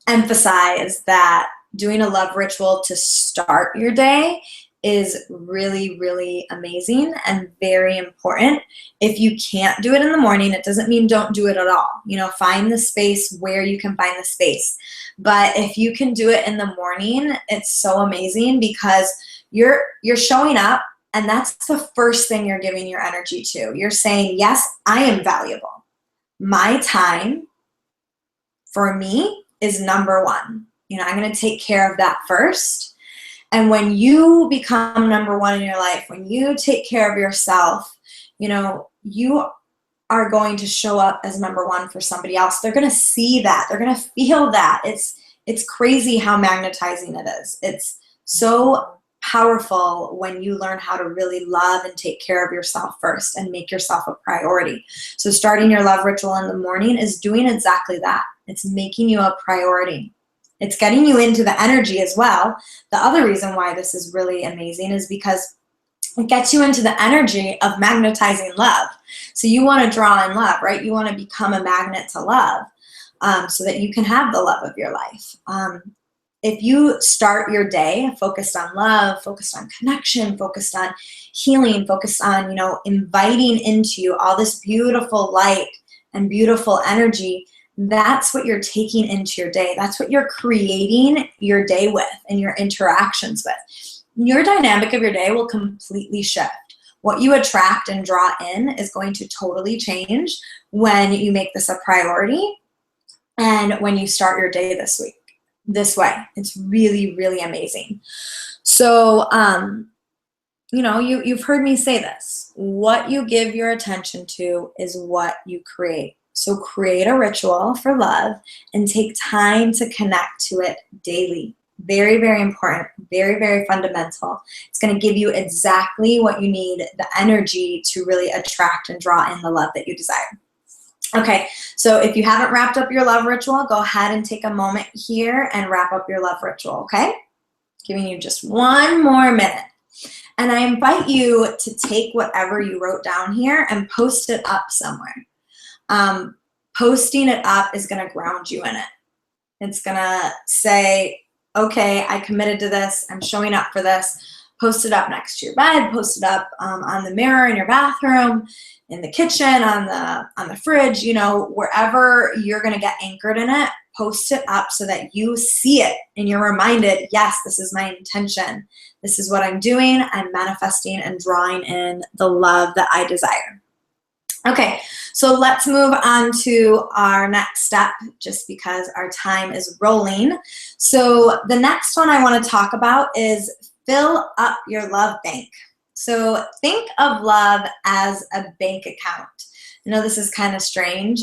emphasize that doing a love ritual to start your day is really, really amazing and very important. If you can't do it in the morning, it doesn't mean don't do it at all. Find the space where you can find the space. But if you can do it in the morning, it's so amazing because you're showing up, and that's the first thing you're giving your energy to. You're saying, yes, I am valuable. My time for me is number one. I'm going to take care of that first. And when you become number one in your life, when you take care of yourself, you are going to show up as number one for somebody else. They're going to see that. They're going to feel that. It's crazy how magnetizing it is. It's so powerful when you learn how to really love and take care of yourself first and make yourself a priority. So starting your love ritual in the morning is doing exactly that. It's making you a priority. It's getting you into the energy as well. The other reason why this is really amazing is because it gets you into the energy of magnetizing love. So you want to draw in love, right? You want to become a magnet to love, so that you can have the love of your life. If you start your day focused on love, focused on connection, focused on healing, focused on, inviting into you all this beautiful light and beautiful energy, that's what you're taking into your day. That's what you're creating your day with and your interactions with. Your dynamic of your day will completely shift. What you attract and draw in is going to totally change when you make this a priority and when you start your day this way. It's really, really amazing. So, you've heard me say this. What you give your attention to is what you create. So create a ritual for love and take time to connect to it daily. Very, very important, very, very fundamental. It's going to give you exactly what you need, the energy to really attract and draw in the love that you desire. Okay, so if you haven't wrapped up your love ritual, go ahead and take a moment here and wrap up your love ritual, okay? Giving you just one more minute. And I invite you to take whatever you wrote down here and post it up somewhere. Posting it up is going to ground you in it. It's going to say, okay, I committed to this. I'm showing up for this. Post it up next to your bed. Post it up on the mirror in your bathroom, in the kitchen, on the fridge, wherever you're going to get anchored in it. Post it up so that you see it and you're reminded, yes, this is my intention. This is what I'm doing. I'm manifesting and drawing in the love that I desire. Okay, so let's move on to our next step, just because our time is rolling. So the next one I want to talk about is fill up your love bank. So think of love as a bank account. I know this is kind of strange,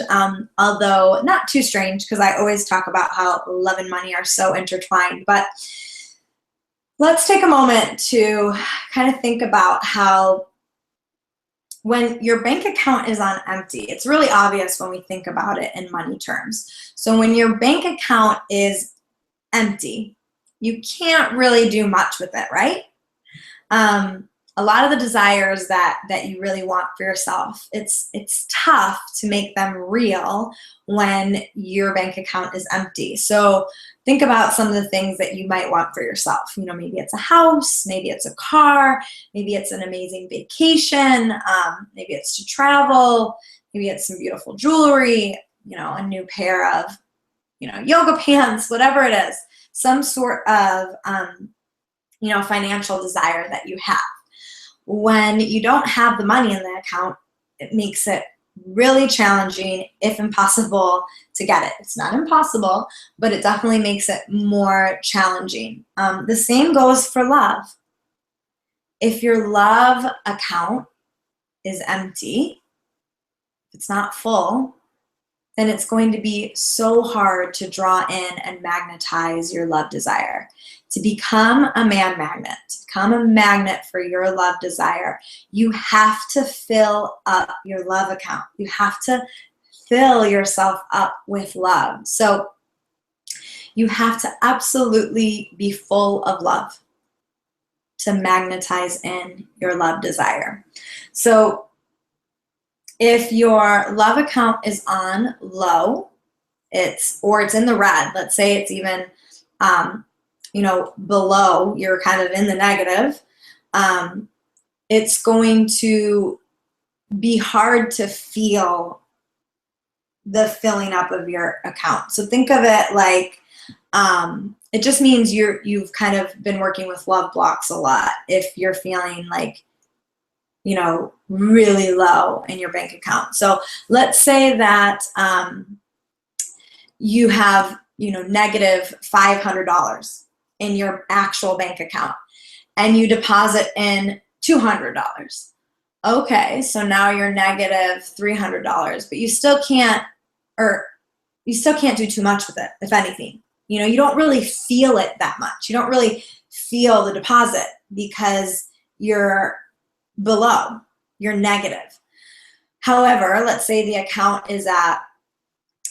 although not too strange, because I always talk about how love and money are so intertwined. But let's take a moment to kind of think about how when your bank account is on empty, it's really obvious when we think about it in money terms. So when your bank account is empty, you can't really do much with it, right? A lot of the desires that you really want for yourself, it's tough to make them real when your bank account is empty. So think about some of the things that you might want for yourself. Maybe it's a house, maybe it's a car, maybe it's an amazing vacation, maybe it's to travel, maybe it's some beautiful jewelry, a new pair of, yoga pants, whatever it is, some sort of, financial desire that you have. When you don't have the money in the account, it makes it really challenging, if impossible, to get it. It's not impossible, but it definitely makes it more challenging. The same goes for love. If your love account is empty, if it's not full, then it's going to be so hard to draw in and magnetize your love desire. To become a man magnet, to become a magnet for your love desire, you have to fill up your love account. You have to fill yourself up with love. So you have to absolutely be full of love to magnetize in your love desire. So if your love account is on low, it's in the red, let's say it's even below, you're kind of in the negative, it's going to be hard to feel the filling up of your account. So think of it like, it just means you've kind of been working with love blocks a lot if you're feeling like, really low in your bank account. So let's say that you have, negative $500 in your actual bank account and you deposit in $200. Okay, so now you're negative $300, but you still can't do too much with it, if anything. You don't really feel it that much. You don't really feel the deposit because you're below, you're negative. However, let's say the account is at,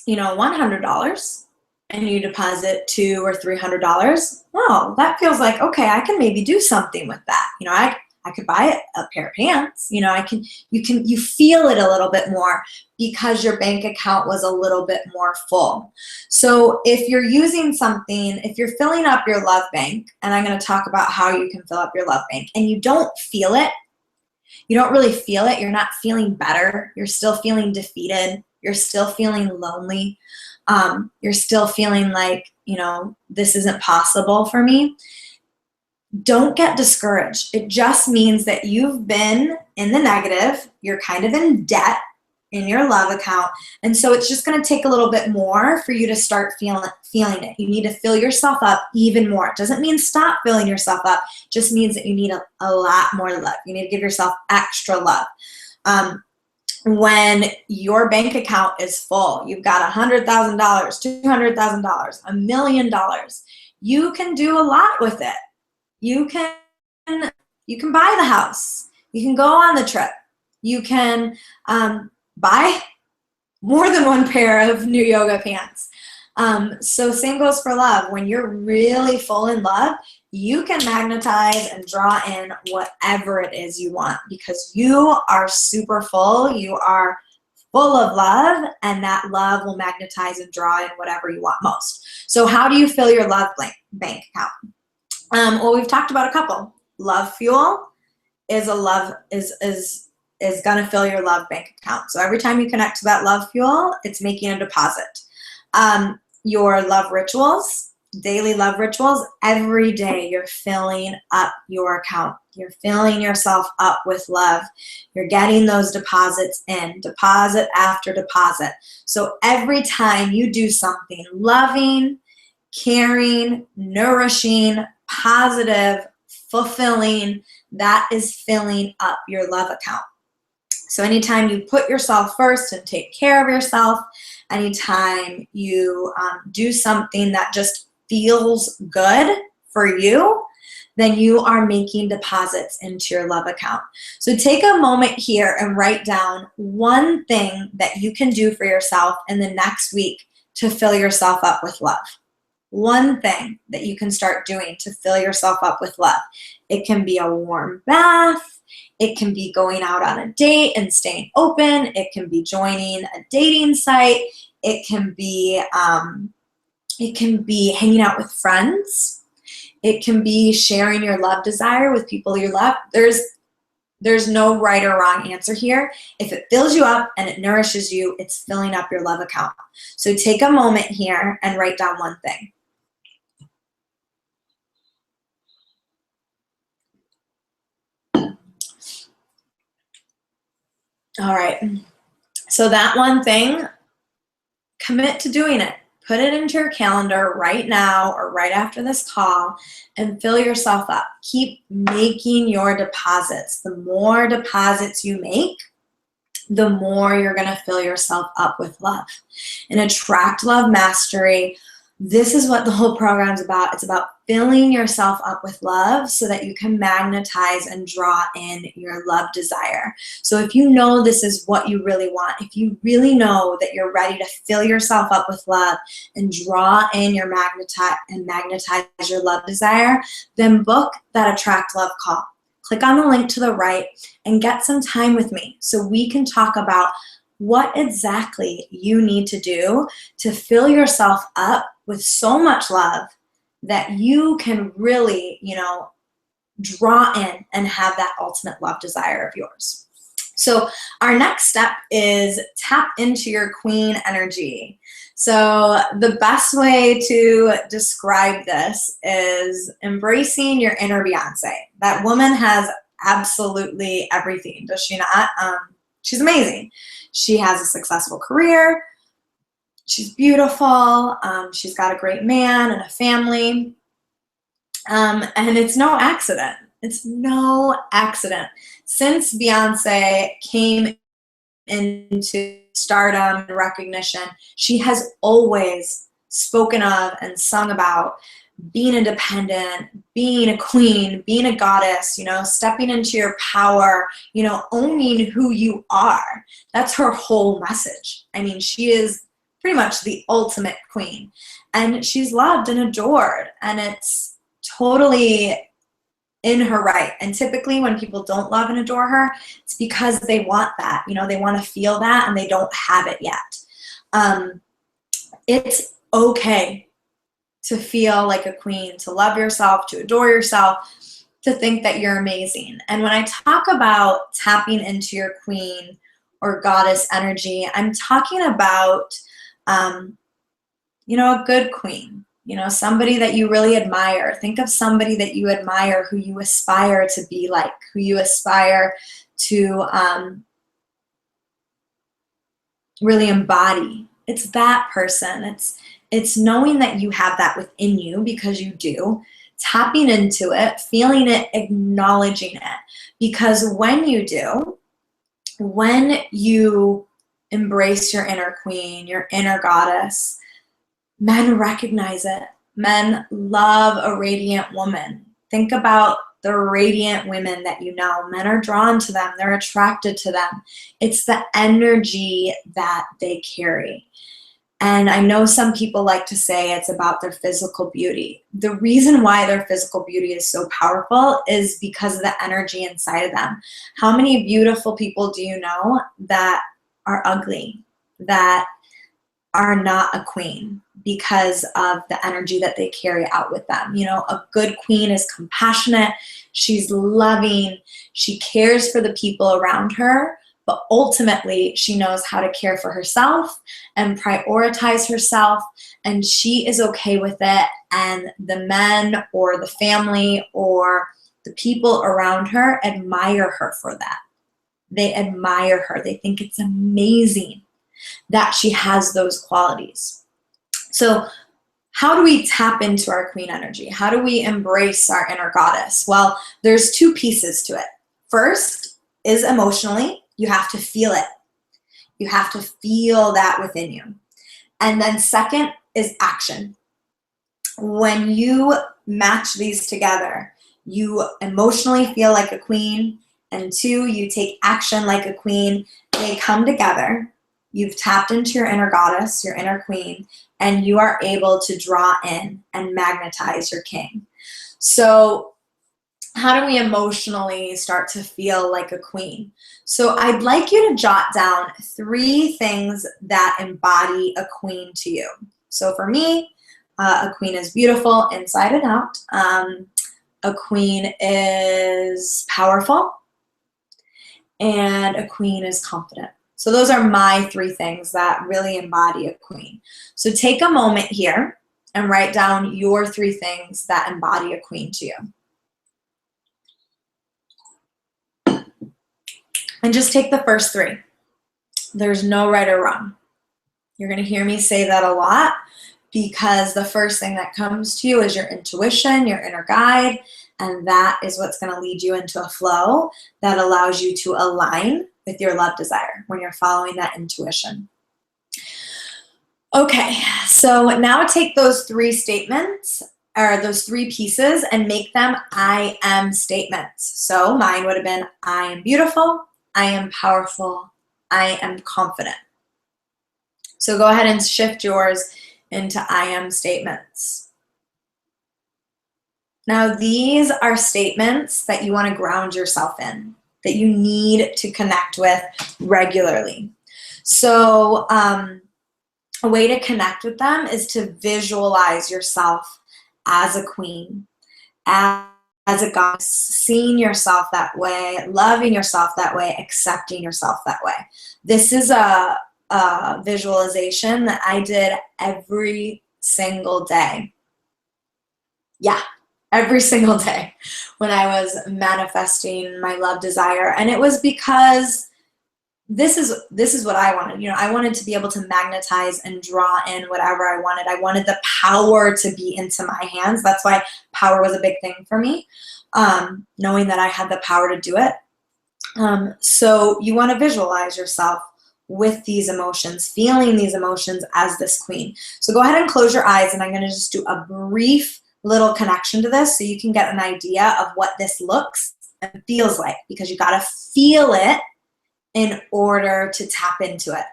$100 and you deposit $200 or $300. Oh, that feels like, okay, I can maybe do something with that. I could buy a pair of pants. You know, you feel it a little bit more because your bank account was a little bit more full. So if you're using something, if you're filling up your love bank, and I'm going to talk about how you can fill up your love bank, and you don't feel it, you don't really feel it, you're not feeling better, you're still feeling defeated, you're still feeling lonely, you're still feeling like, you know, this isn't possible for me, don't get discouraged. It just means that you've been in the negative, you're kind of in debt in your love account, and so it's just going to take a little bit more for you to start feeling it. You need to fill yourself up even more. It doesn't mean stop filling yourself up, it just means that you need a lot more love. You need to give yourself extra love. When your bank account is full, you've got $100,000, $200,000, $1 million, you can do a lot with it. You can buy the house. You can go on the trip. You can buy more than one pair of new yoga pants. So same goes for love. When you're really full in love, you can magnetize and draw in whatever it is you want because you are super full. You are full of love, and that love will magnetize and draw in whatever you want most. So how do you fill your love bank account? Well, we've talked about a couple. Love fuel is going to fill your love bank account. So every time you connect to that love fuel, it's making a deposit. Your love rituals, daily love rituals, every day you're filling up your account. You're filling yourself up with love. You're getting those deposits in, deposit after deposit. So every time you do something loving, caring, nourishing, positive, fulfilling, that is filling up your love account. So anytime you put yourself first and take care of yourself, anytime you do something that just feels good for you, then you are making deposits into your love account. So take a moment here and write down one thing that you can do for yourself in the next week to fill yourself up with love. One thing that you can start doing to fill yourself up with love. It can be a warm bath. It can be going out on a date and staying open. It can be joining a dating site. It can be hanging out with friends. It can be sharing your love desire with people you love. There's no right or wrong answer here. If it fills you up and it nourishes you, it's filling up your love account. So take a moment here and write down one thing. All right. So that one thing, commit to doing it. Put it into your calendar right now or right after this call and fill yourself up. Keep making your deposits. The more deposits you make, the more you're going to fill yourself up with love. In Attract Love Mastery, this is what the whole program is about. It's about filling yourself up with love so that you can magnetize and draw in your love desire. So if you know this is what you really want, if you really know that you're ready to fill yourself up with love and draw in your magnetize your love desire, then book that Attract Love call. Click on the link to the right and get some time with me so we can talk about what exactly you need to do to fill yourself up with so much love that you can really, draw in and have that ultimate love desire of yours. So our next step is tap into your queen energy. So the best way to describe this is embracing your inner Beyonce. That woman has absolutely everything, does she not? She's amazing. She has a successful career. She's beautiful. She's got a great man and a family. And it's no accident. It's no accident. Since Beyonce came into stardom and recognition, she has always spoken of and sung about being independent, being a queen, being a goddess, stepping into your power, owning who you are. That's her whole message. I mean, she is pretty much the ultimate queen, and she's loved and adored, and it's totally in her right. And typically when people don't love and adore her, it's because they want that. You know, they want to feel that and they don't have it yet. It's okay to feel like a queen, to love yourself, to adore yourself, to think that you're amazing. And when I talk about tapping into your queen or goddess energy, I'm talking about, you know, a good queen, you know, somebody that you really admire. Think of somebody that you admire, who you aspire to be like, who you aspire to really embody. It's that person. It's knowing that you have that within you, because you do, tapping into it, feeling it, acknowledging it. Because when you do, when you embrace your inner queen, your inner goddess, men recognize it. Men love a radiant woman. Think about the radiant women that you know. Men are drawn to them. They're attracted to them. It's the energy that they carry. And I know some people like to say it's about their physical beauty. The reason why their physical beauty is so powerful is because of the energy inside of them. How many beautiful people do you know that are ugly, that are not a queen, because of the energy that they carry out with them? You know, a good queen is compassionate, she's loving, she cares for the people around her, but ultimately she knows how to care for herself and prioritize herself, and she is okay with it. And the men or the family or the people around her admire her for that. They admire her. They think it's amazing that she has those qualities. So how do we tap into our queen energy? How do we embrace our inner goddess? Well, there's two pieces to it. First is emotionally. You have to feel it. You have to feel that within you. And then second is action. When you match these together, you emotionally feel like a queen, and two, you take action like a queen. They come together. You've tapped into your inner goddess, your inner queen, and you are able to draw in and magnetize your king. So how do we emotionally start to feel like a queen? So I'd like you to jot down 3 things that embody a queen to you. So for me, a queen is beautiful inside and out. A queen is powerful. And a queen is confident. So those are my 3 things that really embody a queen. So take a moment here and write down your 3 things that embody a queen to you. And just take the first 3. There's no right or wrong. You're going to hear me say that a lot, because the first thing that comes to you is your intuition, your inner guide, and that is what's going to lead you into a flow that allows you to align with your love desire when you're following that intuition. Okay, so now take those 3 statements, or those 3 pieces, and make them I am statements. So mine would have been, I am beautiful, I am powerful, I am confident. So go ahead and shift yours into I am statements. Now these are statements that you want to ground yourself in, that you need to connect with regularly. So a way to connect with them is to visualize yourself as a queen, as a goddess, seeing yourself that way, loving yourself that way, accepting yourself that way. This is a visualization that I did every single day. Yeah, every single day when I was manifesting my love desire. And it was because this is what I wanted. You know, I wanted to be able to magnetize and draw in whatever I wanted. I wanted the power to be into my hands. That's why power was a big thing for me, knowing that I had the power to do it. So you want to visualize yourself with these emotions, feeling these emotions as this queen. So go ahead and close your eyes, and I'm going to just do a brief little connection to this so you can get an idea of what this looks and feels like, because you got to feel it in order to tap into it.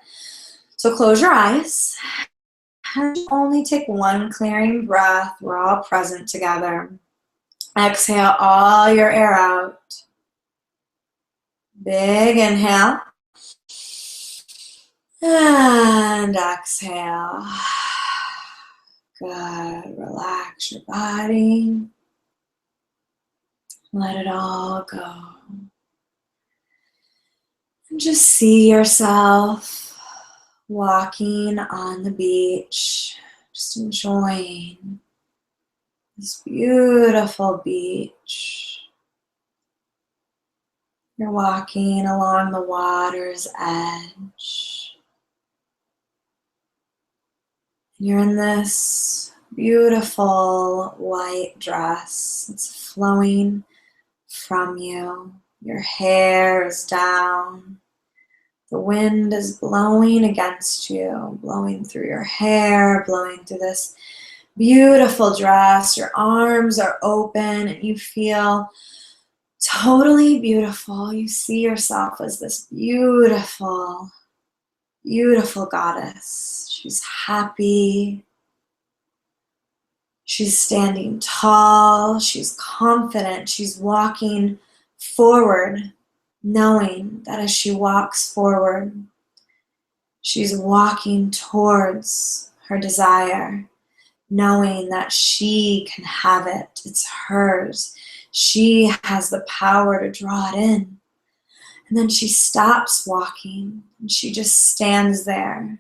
So close your eyes and only take one clearing breath. We're all present together. Exhale all your air out. Big inhale. And exhale. Good. Relax your body. Let it all go. And just see yourself walking on the beach, just enjoying this beautiful beach. You're walking along the water's edge. You're in this beautiful white dress. It's flowing from you. Your hair is down. The wind is blowing against you, blowing through your hair, blowing through this beautiful dress. Your arms are open and you feel totally beautiful. You see yourself as this beautiful, beautiful goddess. She's happy. She's standing tall. She's confident. She's walking forward, knowing that as she walks forward, she's walking towards her desire, knowing that she can have it. It's hers. She has the power to draw it in. And then she stops walking and she just stands there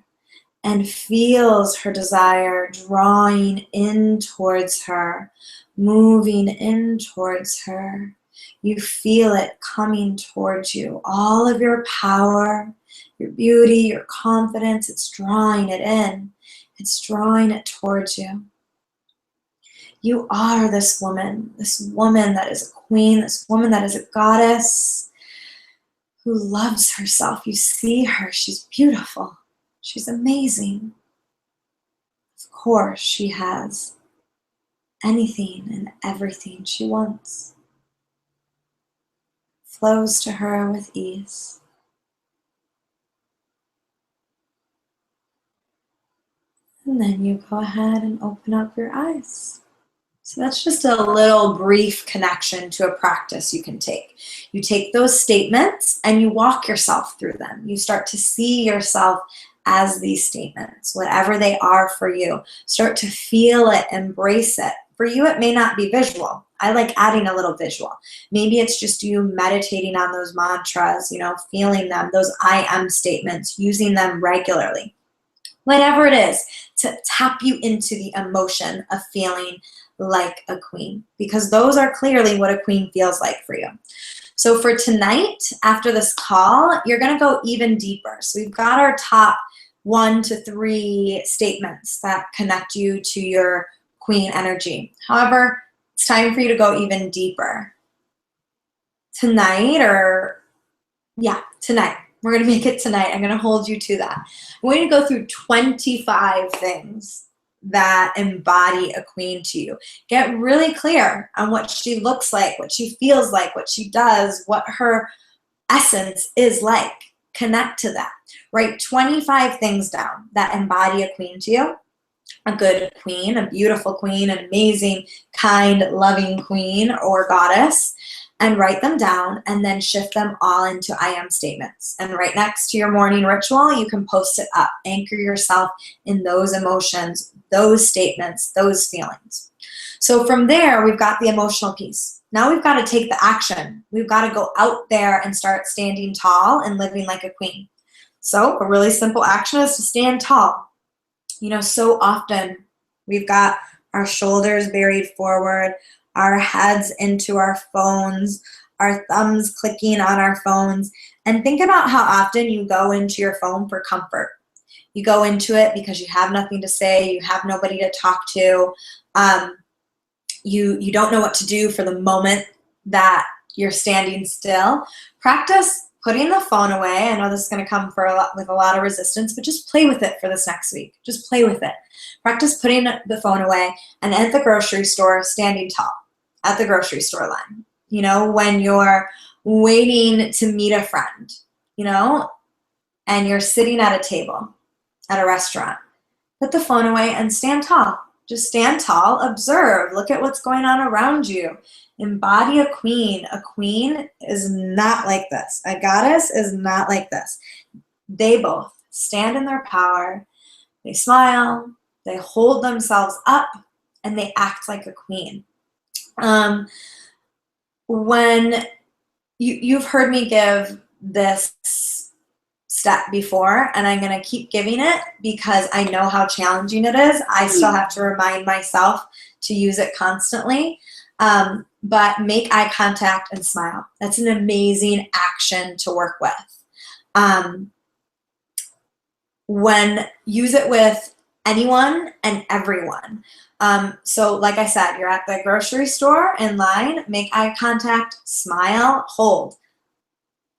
and feels her desire drawing in towards her, moving in towards her. You feel it coming towards you. All of your power, your beauty, your confidence, it's drawing it in. It's drawing it towards you. You are this woman that is a queen, this woman that is a goddess who loves herself. You see her, she's beautiful. She's amazing. Of course, she has anything and everything she wants. Flows to her with ease. And then you go ahead and open up your eyes. So that's just a little brief connection to a practice you can take. You take those statements and you walk yourself through them. You start to see yourself as these statements, whatever they are for you. Start to feel it, embrace it. For you, it may not be visual. I like adding a little visual. Maybe it's just you meditating on those mantras, feeling them, those I am statements, using them regularly. Whatever it is, to tap you into the emotion of feeling like a queen, because those are clearly what a queen feels like for you. So for tonight, after this call, you're going to go even deeper. So we've got our top 1 to 3 statements that connect you to your queen energy. However, it's time for you to go even deeper. Tonight. We're going to make it tonight. I'm going to hold you to that. I'm going to go through 25 things that embody a queen to you. Get really clear on what she looks like, what she feels like, what she does, what her essence is like. Connect to that. Write 25 things down that embody a queen to you. A good queen, a beautiful queen, an amazing, kind, loving queen or goddess. And write them down and then shift them all into I am statements. And right next to your morning ritual, you can post it up. Anchor yourself in those emotions, those statements, those feelings. So from there, we've got the emotional piece. Now we've got to take the action. We've got to go out there and start standing tall and living like a queen. So a really simple action is to stand tall. So often we've got our shoulders buried forward, our heads into our phones, our thumbs clicking on our phones. And think about how often you go into your phone for comfort. You go into it because you have nothing to say, you have nobody to talk to, you don't know what to do for the moment that you're standing still. Practice putting the phone away. I know this is going to come with a lot of resistance, but just play with it for this next week. Just play with it. Practice putting the phone away and at the grocery store, standing tall at the grocery store line. When you're waiting to meet a friend, and you're sitting at a table at a restaurant, put the phone away and stand tall. Just stand tall, observe, look at what's going on around you. Embody a queen. A queen is not like this. A goddess is not like this. They both stand in their power. They smile, they hold themselves up, and they act like a queen. When you've heard me give this step before, and I'm going to keep giving it because I know how challenging it is. I still have to remind myself to use it constantly. But make eye contact and smile. That's an amazing action to work with. When use it with anyone and everyone. So like I said, you're at the grocery store in line, make eye contact, smile, hold.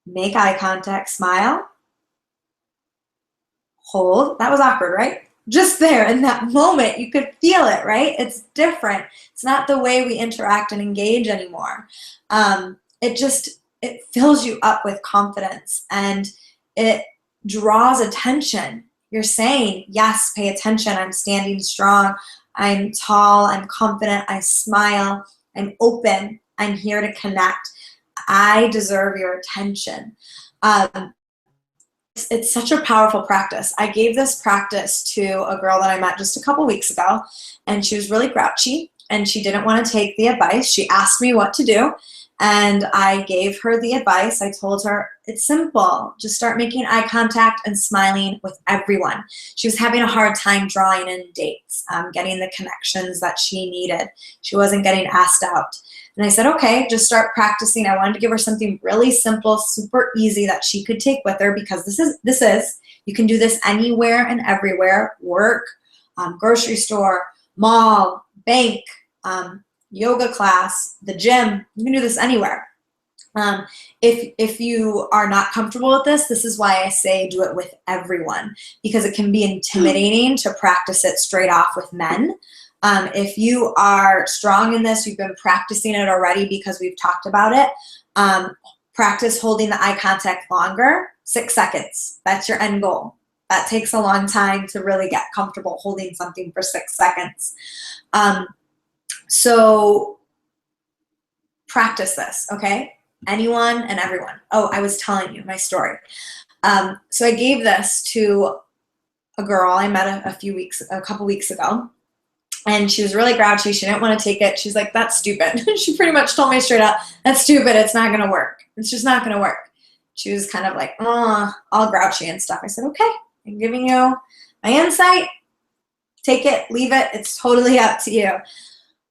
Make eye contact, smile, hold. That was awkward, right? Just there in that moment, you could feel it, right? It's different. It's not the way we interact and engage anymore. It fills you up with confidence, and it draws attention. You're saying, yes, pay attention. I'm standing strong. I'm tall. I'm confident. I smile. I'm open. I'm here to connect. I deserve your attention. It's such a powerful practice. I gave this practice to a girl that I met just a couple weeks ago, and she was really grouchy, and she didn't want to take the advice. She asked me what to do, and I gave her the advice. I told her, it's simple. Just start making eye contact and smiling with everyone. She was having a hard time drawing in dates, getting the connections that she needed. She wasn't getting asked out. And I said, okay, just start practicing. I wanted to give her something really simple, super easy that she could take with her, because you can do this anywhere and everywhere: work, grocery store, mall, bank, yoga class, the gym. You can do this anywhere. If you are not comfortable with this, this is why I say do it with everyone, because it can be intimidating to practice it straight off with men. If you are strong in this, you've been practicing it already because we've talked about it, practice holding the eye contact longer, 6 seconds. That's your end goal. That takes a long time to really get comfortable holding something for 6 seconds. So practice this, okay? Anyone and everyone. Oh, I was telling you my story. So I gave this to a girl I met a couple weeks ago. And she was really grouchy. She didn't want to take it. She's like, that's stupid. She pretty much told me straight up, that's stupid. It's not going to work. It's just not going to work. She was kind of like, all grouchy and stuff. I said, okay, I'm giving you my insight. Take it, leave it. It's totally up to you.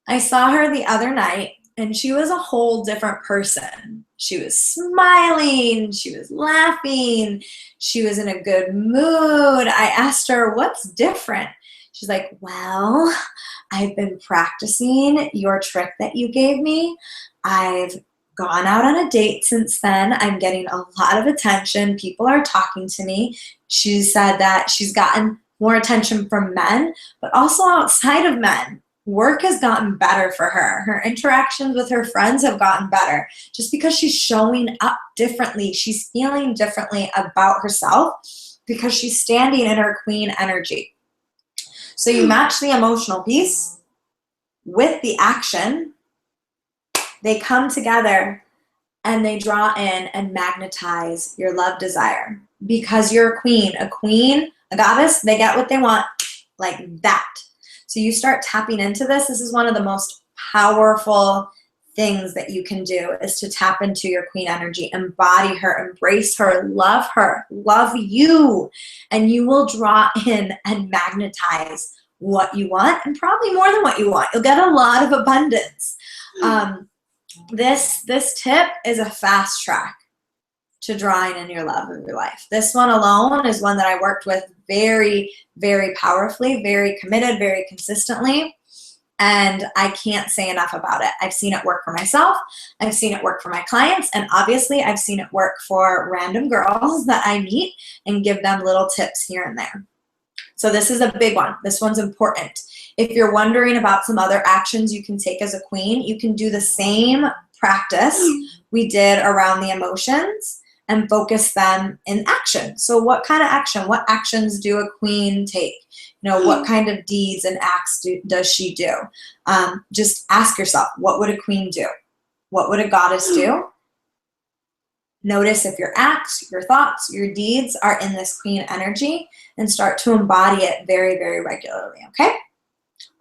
I saw her the other night, and she was a whole different person. She was smiling. She was laughing. She was in a good mood. I asked her, what's different? She's like, well, I've been practicing your trick that you gave me. I've gone out on a date since then. I'm getting a lot of attention. People are talking to me. She said that she's gotten more attention from men, but also outside of men. Work has gotten better for her. Her interactions with her friends have gotten better just because she's showing up differently. She's feeling differently about herself because she's standing in her queen energy. So you match the emotional piece with the action. They come together and they draw in and magnetize your love desire, because you're a queen, a goddess. They get what they want like that. So you start tapping into this. This is one of the most powerful things that you can do, is to tap into your queen energy, embody her, embrace her, love you, and you will draw in and magnetize what you want, and probably more than what you want. You'll get a lot of abundance. This tip is a fast track to drawing in your love of your life. This one alone is one that I worked with very, very powerfully, very committed, very consistently. And I can't say enough about it. I've seen it work for myself. I've seen it work for my clients. And obviously, I've seen it work for random girls that I meet and give them little tips here and there. So this is a big one. This one's important. If you're wondering about some other actions you can take as a queen, you can do the same practice we did around the emotions and focus them in action. So what kind of action? What actions do a queen take? What kind of deeds and acts does she do? Just ask yourself, what would a queen do? What would a goddess do? Notice if your acts, your thoughts, your deeds are in this queen energy, and start to embody it very, very regularly, okay?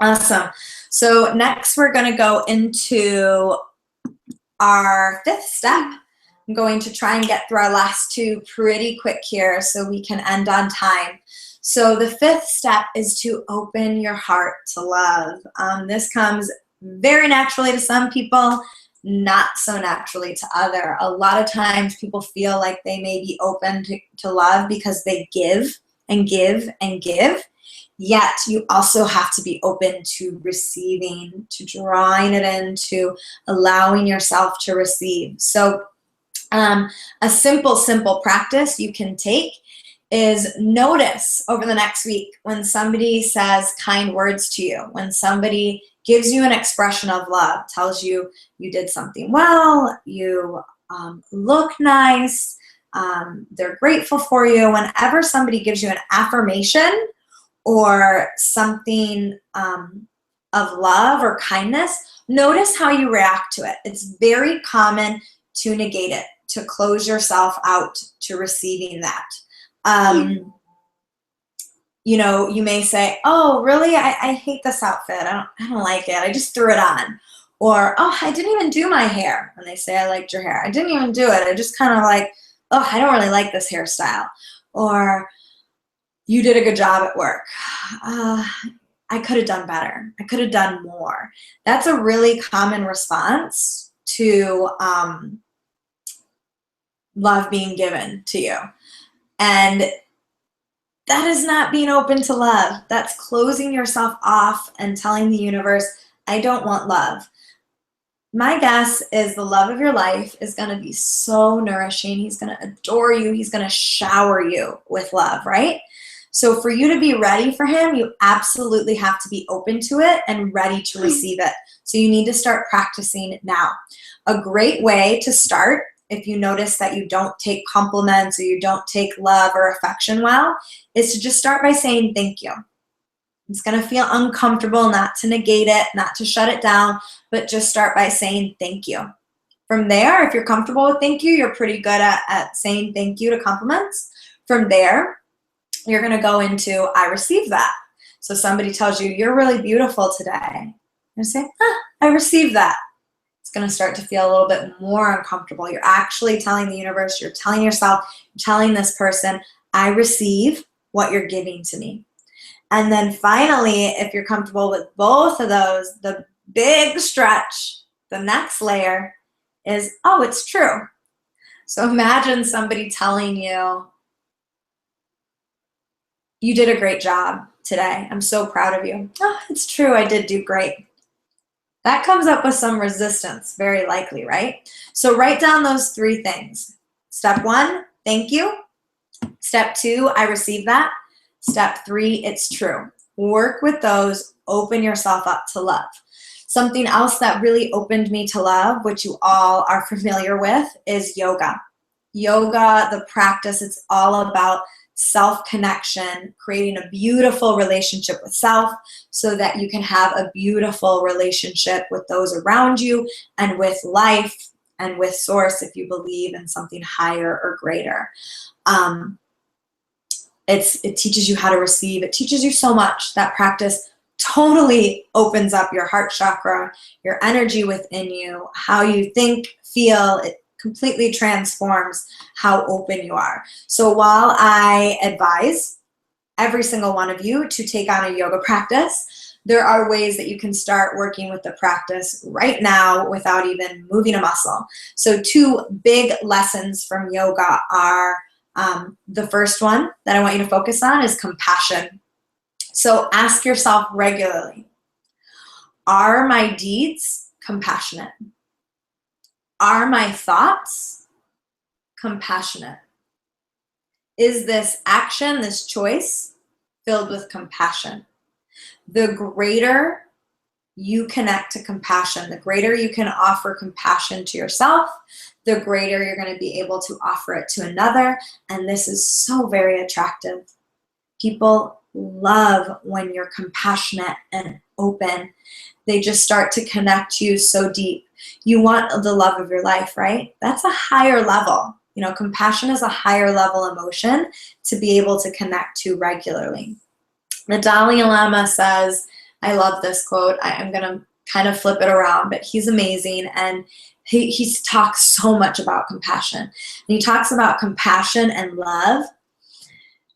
Awesome. So next we're going to go into our 5th step. I'm going to try and get through our last 2 pretty quick here so we can end on time. So the 5th step is to open your heart to love. This comes very naturally to some people, not so naturally to other. A lot of times people feel like they may be open to love because they give and give and give. Yet you also have to be open to receiving, to drawing it in, to allowing yourself to receive. So a simple practice you can take is notice over the next week when somebody says kind words to you, when somebody gives you an expression of love, tells you you did something well, you look nice, they're grateful for you. Whenever somebody gives you an affirmation or something of love or kindness, notice how you react to it. It's very common to negate it, to close yourself out to receiving that. You may say, oh, really? I hate this outfit. I don't like it. I just threw it on. Or, oh, I didn't even do my hair. When they say I liked your hair, I didn't even do it. I just kind of like, oh, I don't really like this hairstyle. Or, you did a good job at work. I could have done better. I could have done more. That's a really common response to love being given to you. And that is not being open to love. That's closing yourself off and telling the universe, I don't want love. My guess is the love of your life is going to be so nourishing. He's going to adore you. He's going to shower you with love, right? So for you to be ready for him, you absolutely have to be open to it and ready to receive it. So you need to start practicing now. A great way to start, if you notice that you don't take compliments or you don't take love or affection well, is to just start by saying thank you. It's going to feel uncomfortable, not to negate it, not to shut it down, but just start by saying thank you. From there, if you're comfortable with thank you, you're pretty good at saying thank you to compliments. From there, you're going to go into I receive that. So somebody tells you, you're really beautiful today. You're say, I received that. It's going to start to feel a little bit more uncomfortable. You're actually telling the universe, you're telling yourself, you're telling this person, I receive what you're giving to me. And then finally, if you're comfortable with both of those, the big stretch, the next layer is, oh, it's true. So imagine somebody telling you, you did a great job today. I'm so proud of you. Oh, it's true. I did do great. That comes up with some resistance, very likely, right? So write down those 3 things. Step 1, thank you. Step 2, I receive that. Step 3, it's true. Work with those. Open yourself up to love. Something else that really opened me to love, which you all are familiar with, is yoga. Yoga, the practice, it's all about self-connection, creating a beautiful relationship with self so that you can have a beautiful relationship with those around you and with life and with source if you believe in something higher or greater. It teaches you how to receive. It teaches you so much. That practice totally opens up your heart chakra, your energy within you, how you think, feel. It completely transforms how open you are. So while I advise every single one of you to take on a yoga practice, there are ways that you can start working with the practice right now without even moving a muscle. So 2 big lessons from yoga are, the first one that I want you to focus on is compassion. So ask yourself regularly, are my deeds compassionate? Are my thoughts compassionate? Is this action, this choice, filled with compassion? The greater you connect to compassion. The greater you can offer compassion to yourself, the greater you're going to be able to offer it to another. And this is so very attractive. People love when you're compassionate and open. They just start to connect to you so deep. You want the love of your life, right? That's a higher level. You know, compassion is a higher level emotion to be able to connect to regularly. The Dalai Lama says, I love this quote. I'm going to kind of flip it around, but he's amazing. And he talks so much about compassion. And he talks about compassion and love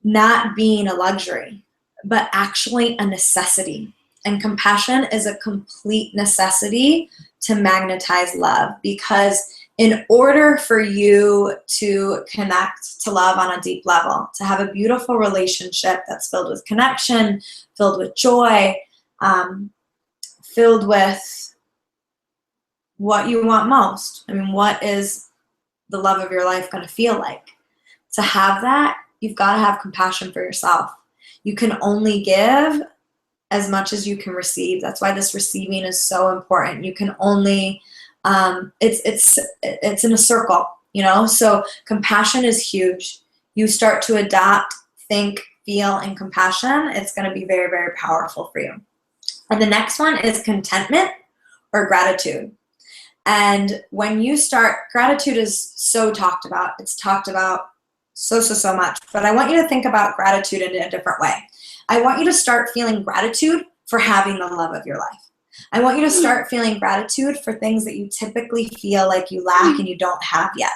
not being a luxury, but actually a necessity. And compassion is a complete necessity to magnetize love, because in order for you to connect to love on a deep level, to have a beautiful relationship that's filled with connection, filled with joy, filled with what you want most. I mean, what is the love of your life going to feel like? To have that, you've got to have compassion for yourself. You can only give as much as you can receive. That's why this receiving is so important. You can only, it's in a circle, you know? So compassion is huge. You start to adopt, think, feel, and compassion. It's going to be very, very powerful for you. And the next one is contentment or gratitude. And when you start, gratitude is so talked about. It's talked about so much. But I want you to think about gratitude in a different way. I want you to start feeling gratitude for having the love of your life. I want you to start feeling gratitude for things that you typically feel like you lack and you don't have yet.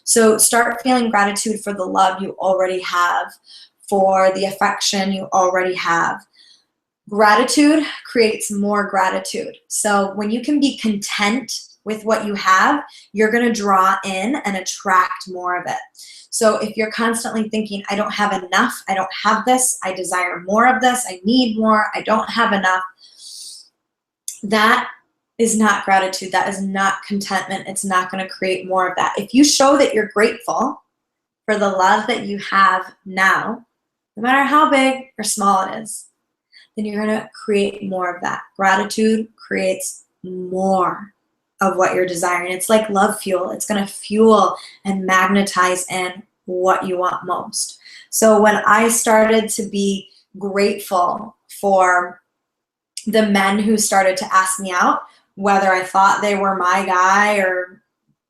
So start feeling gratitude for the love you already have, for the affection you already have. Gratitude creates more gratitude. So when you can be content with what you have, you're going to draw in and attract more of it. So if you're constantly thinking, I don't have enough, I don't have this, I desire more of this, I need more, I don't have enough, that is not gratitude. That is not contentment. It's not going to create more of that. If you show that you're grateful for the love that you have now, no matter how big or small it is, then you're going to create more of that. Gratitude creates more of what you're desiring. It's like love fuel. It's going to fuel and magnetize in what you want most. So when I started to be grateful for the men who started to ask me out, whether I thought they were my guy or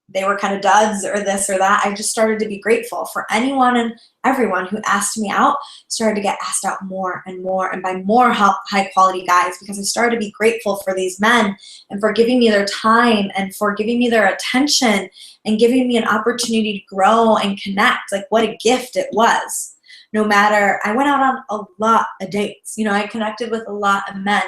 they were kind of duds or this or that, I just started to be grateful for anyone and everyone who asked me out. Started to get asked out more and more, and by more high quality guys, because I started to be grateful for these men and for giving me their time and for giving me their attention and giving me an opportunity to grow and connect. Like, what a gift it was. No matter, I went out on a lot of dates. You know, I connected with a lot of men,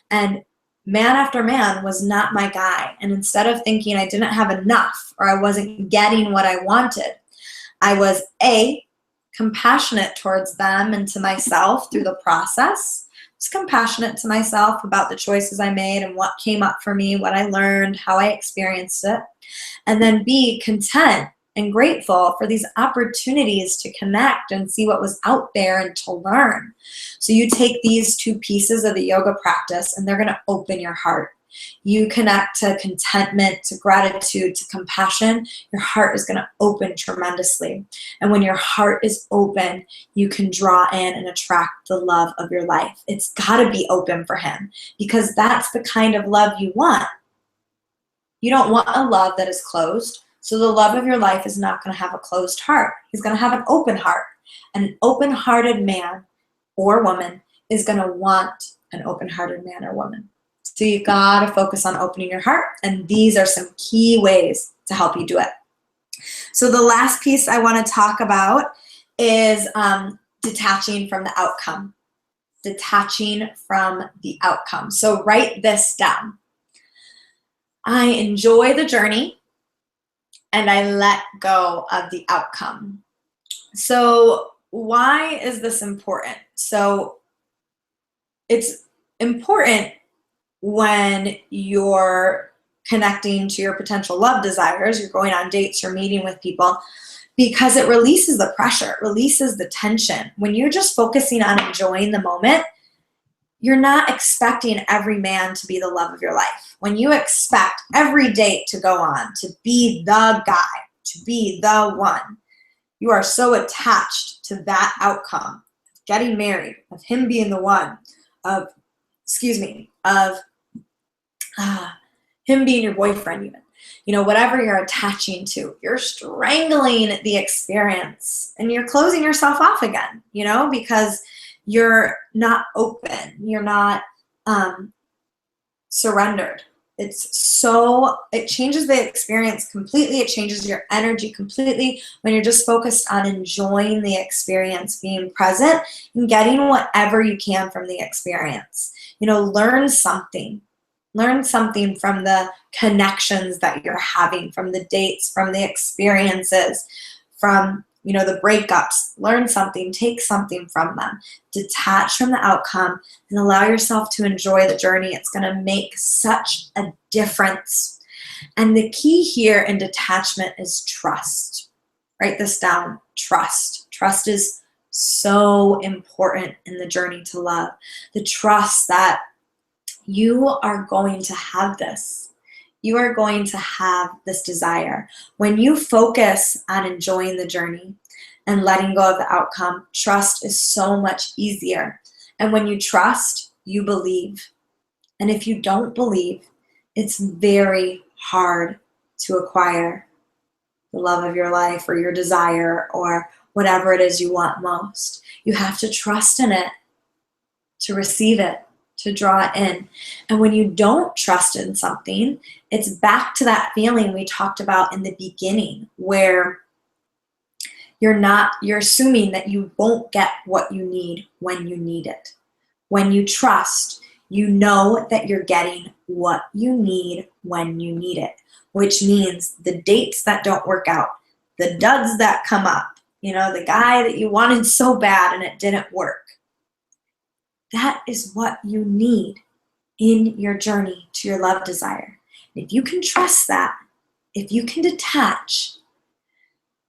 and man after man was not my guy. And instead of thinking I didn't have enough or I wasn't getting what I wanted, I was compassionate towards them and to myself through the process. Just compassionate to myself about the choices I made and what came up for me, what I learned, how I experienced it. And then B, content and grateful for these opportunities to connect and see what was out there and to learn. So you take these two pieces of the yoga practice and they're going to open your heart. You connect to contentment, to gratitude, to compassion, your heart is going to open tremendously. And when your heart is open, you can draw in and attract the love of your life. It's got to be open for him, because that's the kind of love you want. You don't want a love that is closed. So the love of your life is not going to have a closed heart. He's going to have an open heart. An open-hearted man or woman is going to want an open-hearted man or woman. So you got to focus on opening your heart, and these are some key ways to help you do it. So the last piece I want to talk about is detaching from the outcome. Detaching from the outcome. So write this down. I enjoy the journey, and I let go of the outcome. So why is this important? So it's important when you're connecting to your potential love desires, you're going on dates, you're meeting with people, because it releases the pressure, it releases the tension. When you're just focusing on enjoying the moment, you're not expecting every man to be the love of your life. When you expect every date to go on to be the guy, to be the one, you are so attached to that outcome of getting married, of him being the one, of, of him being your boyfriend even. Whatever you're attaching to, you're strangling the experience and you're closing yourself off again, because you're not open, you're not surrendered. It changes the experience completely. It changes your energy completely when you're just focused on enjoying the experience, being present, and getting whatever you can from the experience. Learn something. Learn something from the connections that you're having, from the dates, from the experiences, from the breakups. Learn something, take something from them. Detach from the outcome and allow yourself to enjoy the journey. It's going to make such a difference. And the key here in detachment is trust. Write this down, trust. Trust is so important in the journey to love. The trust that you are going to have this. You are going to have this desire. When you focus on enjoying the journey and letting go of the outcome, trust is so much easier. And when you trust, you believe. And if you don't believe, it's very hard to acquire the love of your life or your desire or whatever it is you want most. You have to trust in it to receive it, to draw it in. And when you don't trust in something, it's back to that feeling we talked about in the beginning where you're assuming that you won't get what you need when you need it. When you trust, you know that you're getting what you need when you need it, which means the dates that don't work out, the duds that come up, the guy that you wanted so bad and it didn't work. That is what you need in your journey to your love desire. And if you can trust that, if you can detach,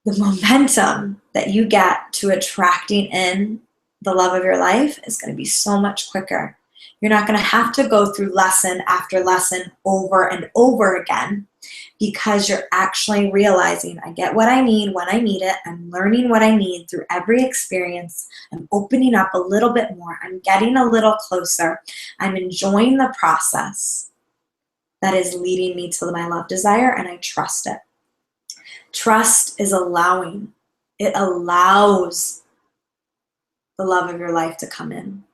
the momentum that you get to attracting in the love of your life is going to be so much quicker. You're not going to have to go through lesson after lesson over and over again because you're actually realizing, I get what I need when I need it. I'm learning what I need through every experience. I'm opening up a little bit more. I'm getting a little closer. I'm enjoying the process that is leading me to my love desire, and I trust it. Trust is allowing. It allows the love of your life to come in.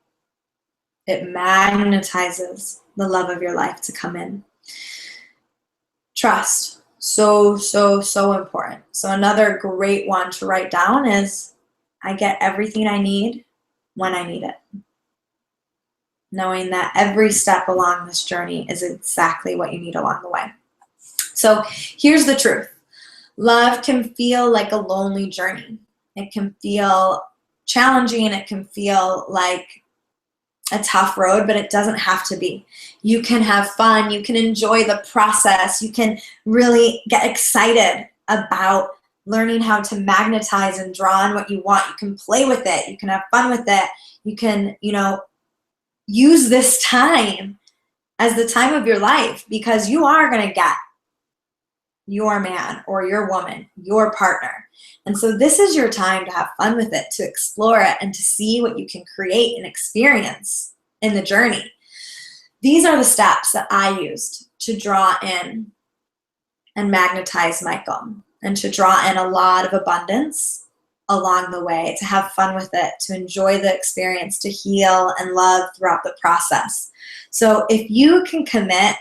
It magnetizes the love of your life to come in. Trust, so important. So another great one to write down is, I get everything I need when I need it. Knowing that every step along this journey is exactly what you need along the way. So here's the truth. Love can feel like a lonely journey. It can feel challenging. It can feel like a tough road, but it doesn't have to be. You can have fun. You can enjoy the process. You can really get excited about learning how to magnetize and draw on what you want. You can play with it. You can have fun with it. You can, use this time as the time of your life because you are going to get your man or your woman, your partner. And so this is your time to have fun with it, to explore it, and to see what you can create and experience in the journey. These are the steps that I used to draw in and magnetize Michael, and to draw in a lot of abundance along the way, to have fun with it, to enjoy the experience, to heal and love throughout the process. So if you can commit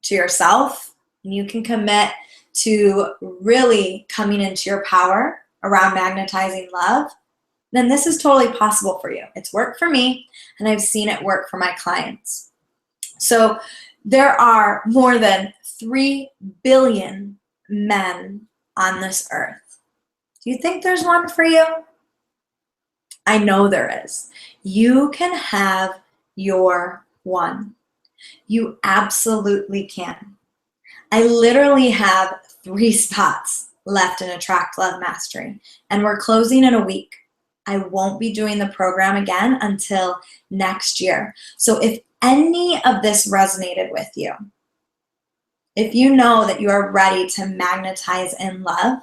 to yourself, and you can commit to really coming into your power around magnetizing love, then this is totally possible for you. It's worked for me, and I've seen it work for my clients. So there are more than 3 billion men on this earth. Do you think there's one for you? I know there is. You can have your one. You absolutely can. I literally have 3 spots left in Attract Love Mastery, and we're closing in a week. I won't be doing the program again until next year. So if any of this resonated with you, if you know that you are ready to magnetize in love,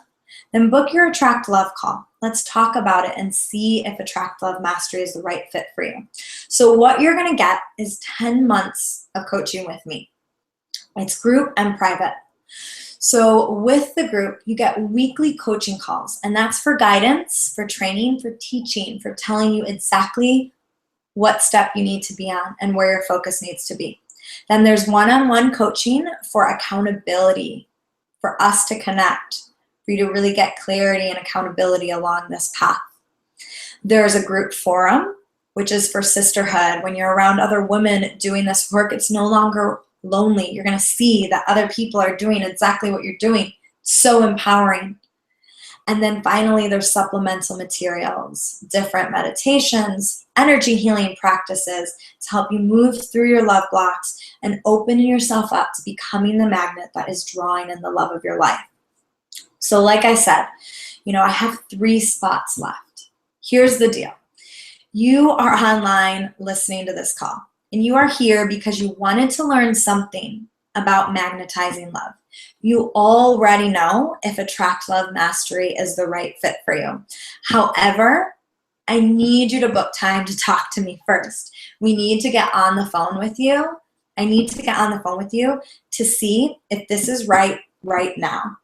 then book your Attract Love call. Let's talk about it and see if Attract Love Mastery is the right fit for you. So what you're going to get is 10 months of coaching with me. It's group and private. So with the group, you get weekly coaching calls, and that's for guidance, for training, for teaching, for telling you exactly what step you need to be on and where your focus needs to be. Then there's one-on-one coaching for accountability, for us to connect, for you to really get clarity and accountability along this path. There's a group forum, which is for sisterhood. When you're around other women doing this work, it's no longer lonely. You're going to see that other people are doing exactly what you're doing. It's so empowering. And then finally, there's supplemental materials, different meditations, energy healing practices to help you move through your love blocks and open yourself up to becoming the magnet that is drawing in the love of your life. So like I said, I have 3 spots left. Here's the deal. You are online listening to this call, and you are here because you wanted to learn something about magnetizing love. You already know if Attract Love Mastery is the right fit for you. However, I need you to book time to talk to me first. We need to get on the phone with you. I need to get on the phone with you to see if this is right now.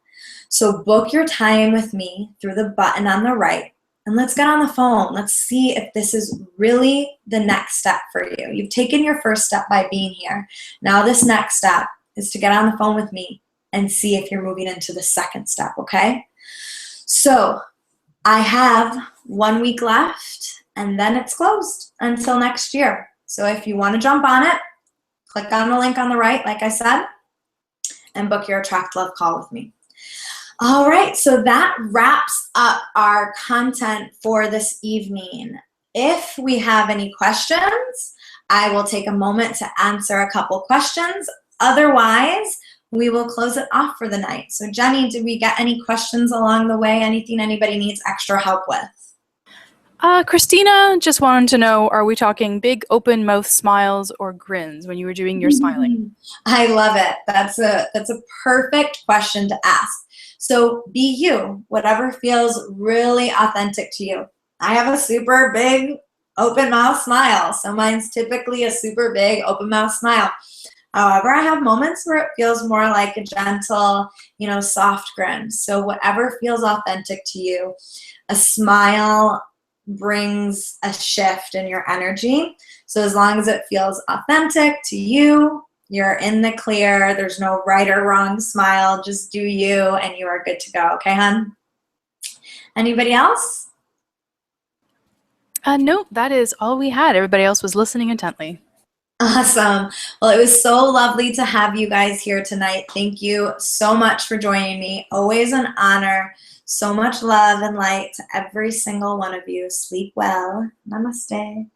So book your time with me through the button on the right, and let's get on the phone. Let's see if this is really the next step for you. You've taken your first step by being here. Now this next step is to get on the phone with me and see if you're moving into the second step, okay? So I have 1 week left, and then it's closed until next year. So if you want to jump on it, click on the link on the right, like I said, and book your Attract Love call with me. All right, so that wraps up our content for this evening. If we have any questions, I will take a moment to answer a couple questions. Otherwise, we will close it off for the night. So Jenny, did we get any questions along the way? Anything anybody needs extra help with? Christina just wanted to know, are we talking big open mouth smiles or grins when you were doing your smiling? I love it. That's a perfect question to ask. So be you, whatever feels really authentic to you. I have a super big open mouth smile. So mine's typically a super big open mouth smile. However, I have moments where it feels more like a gentle, soft grin. So whatever feels authentic to you, a smile brings a shift in your energy. So as long as it feels authentic to you, you're in the clear. There's no right or wrong smile. Just do you, and you are good to go. Okay, hon? Anybody else? No, that is all we had. Everybody else was listening intently. Awesome. Well, it was so lovely to have you guys here tonight. Thank you so much for joining me. Always an honor. So much love and light to every single one of you. Sleep well. Namaste.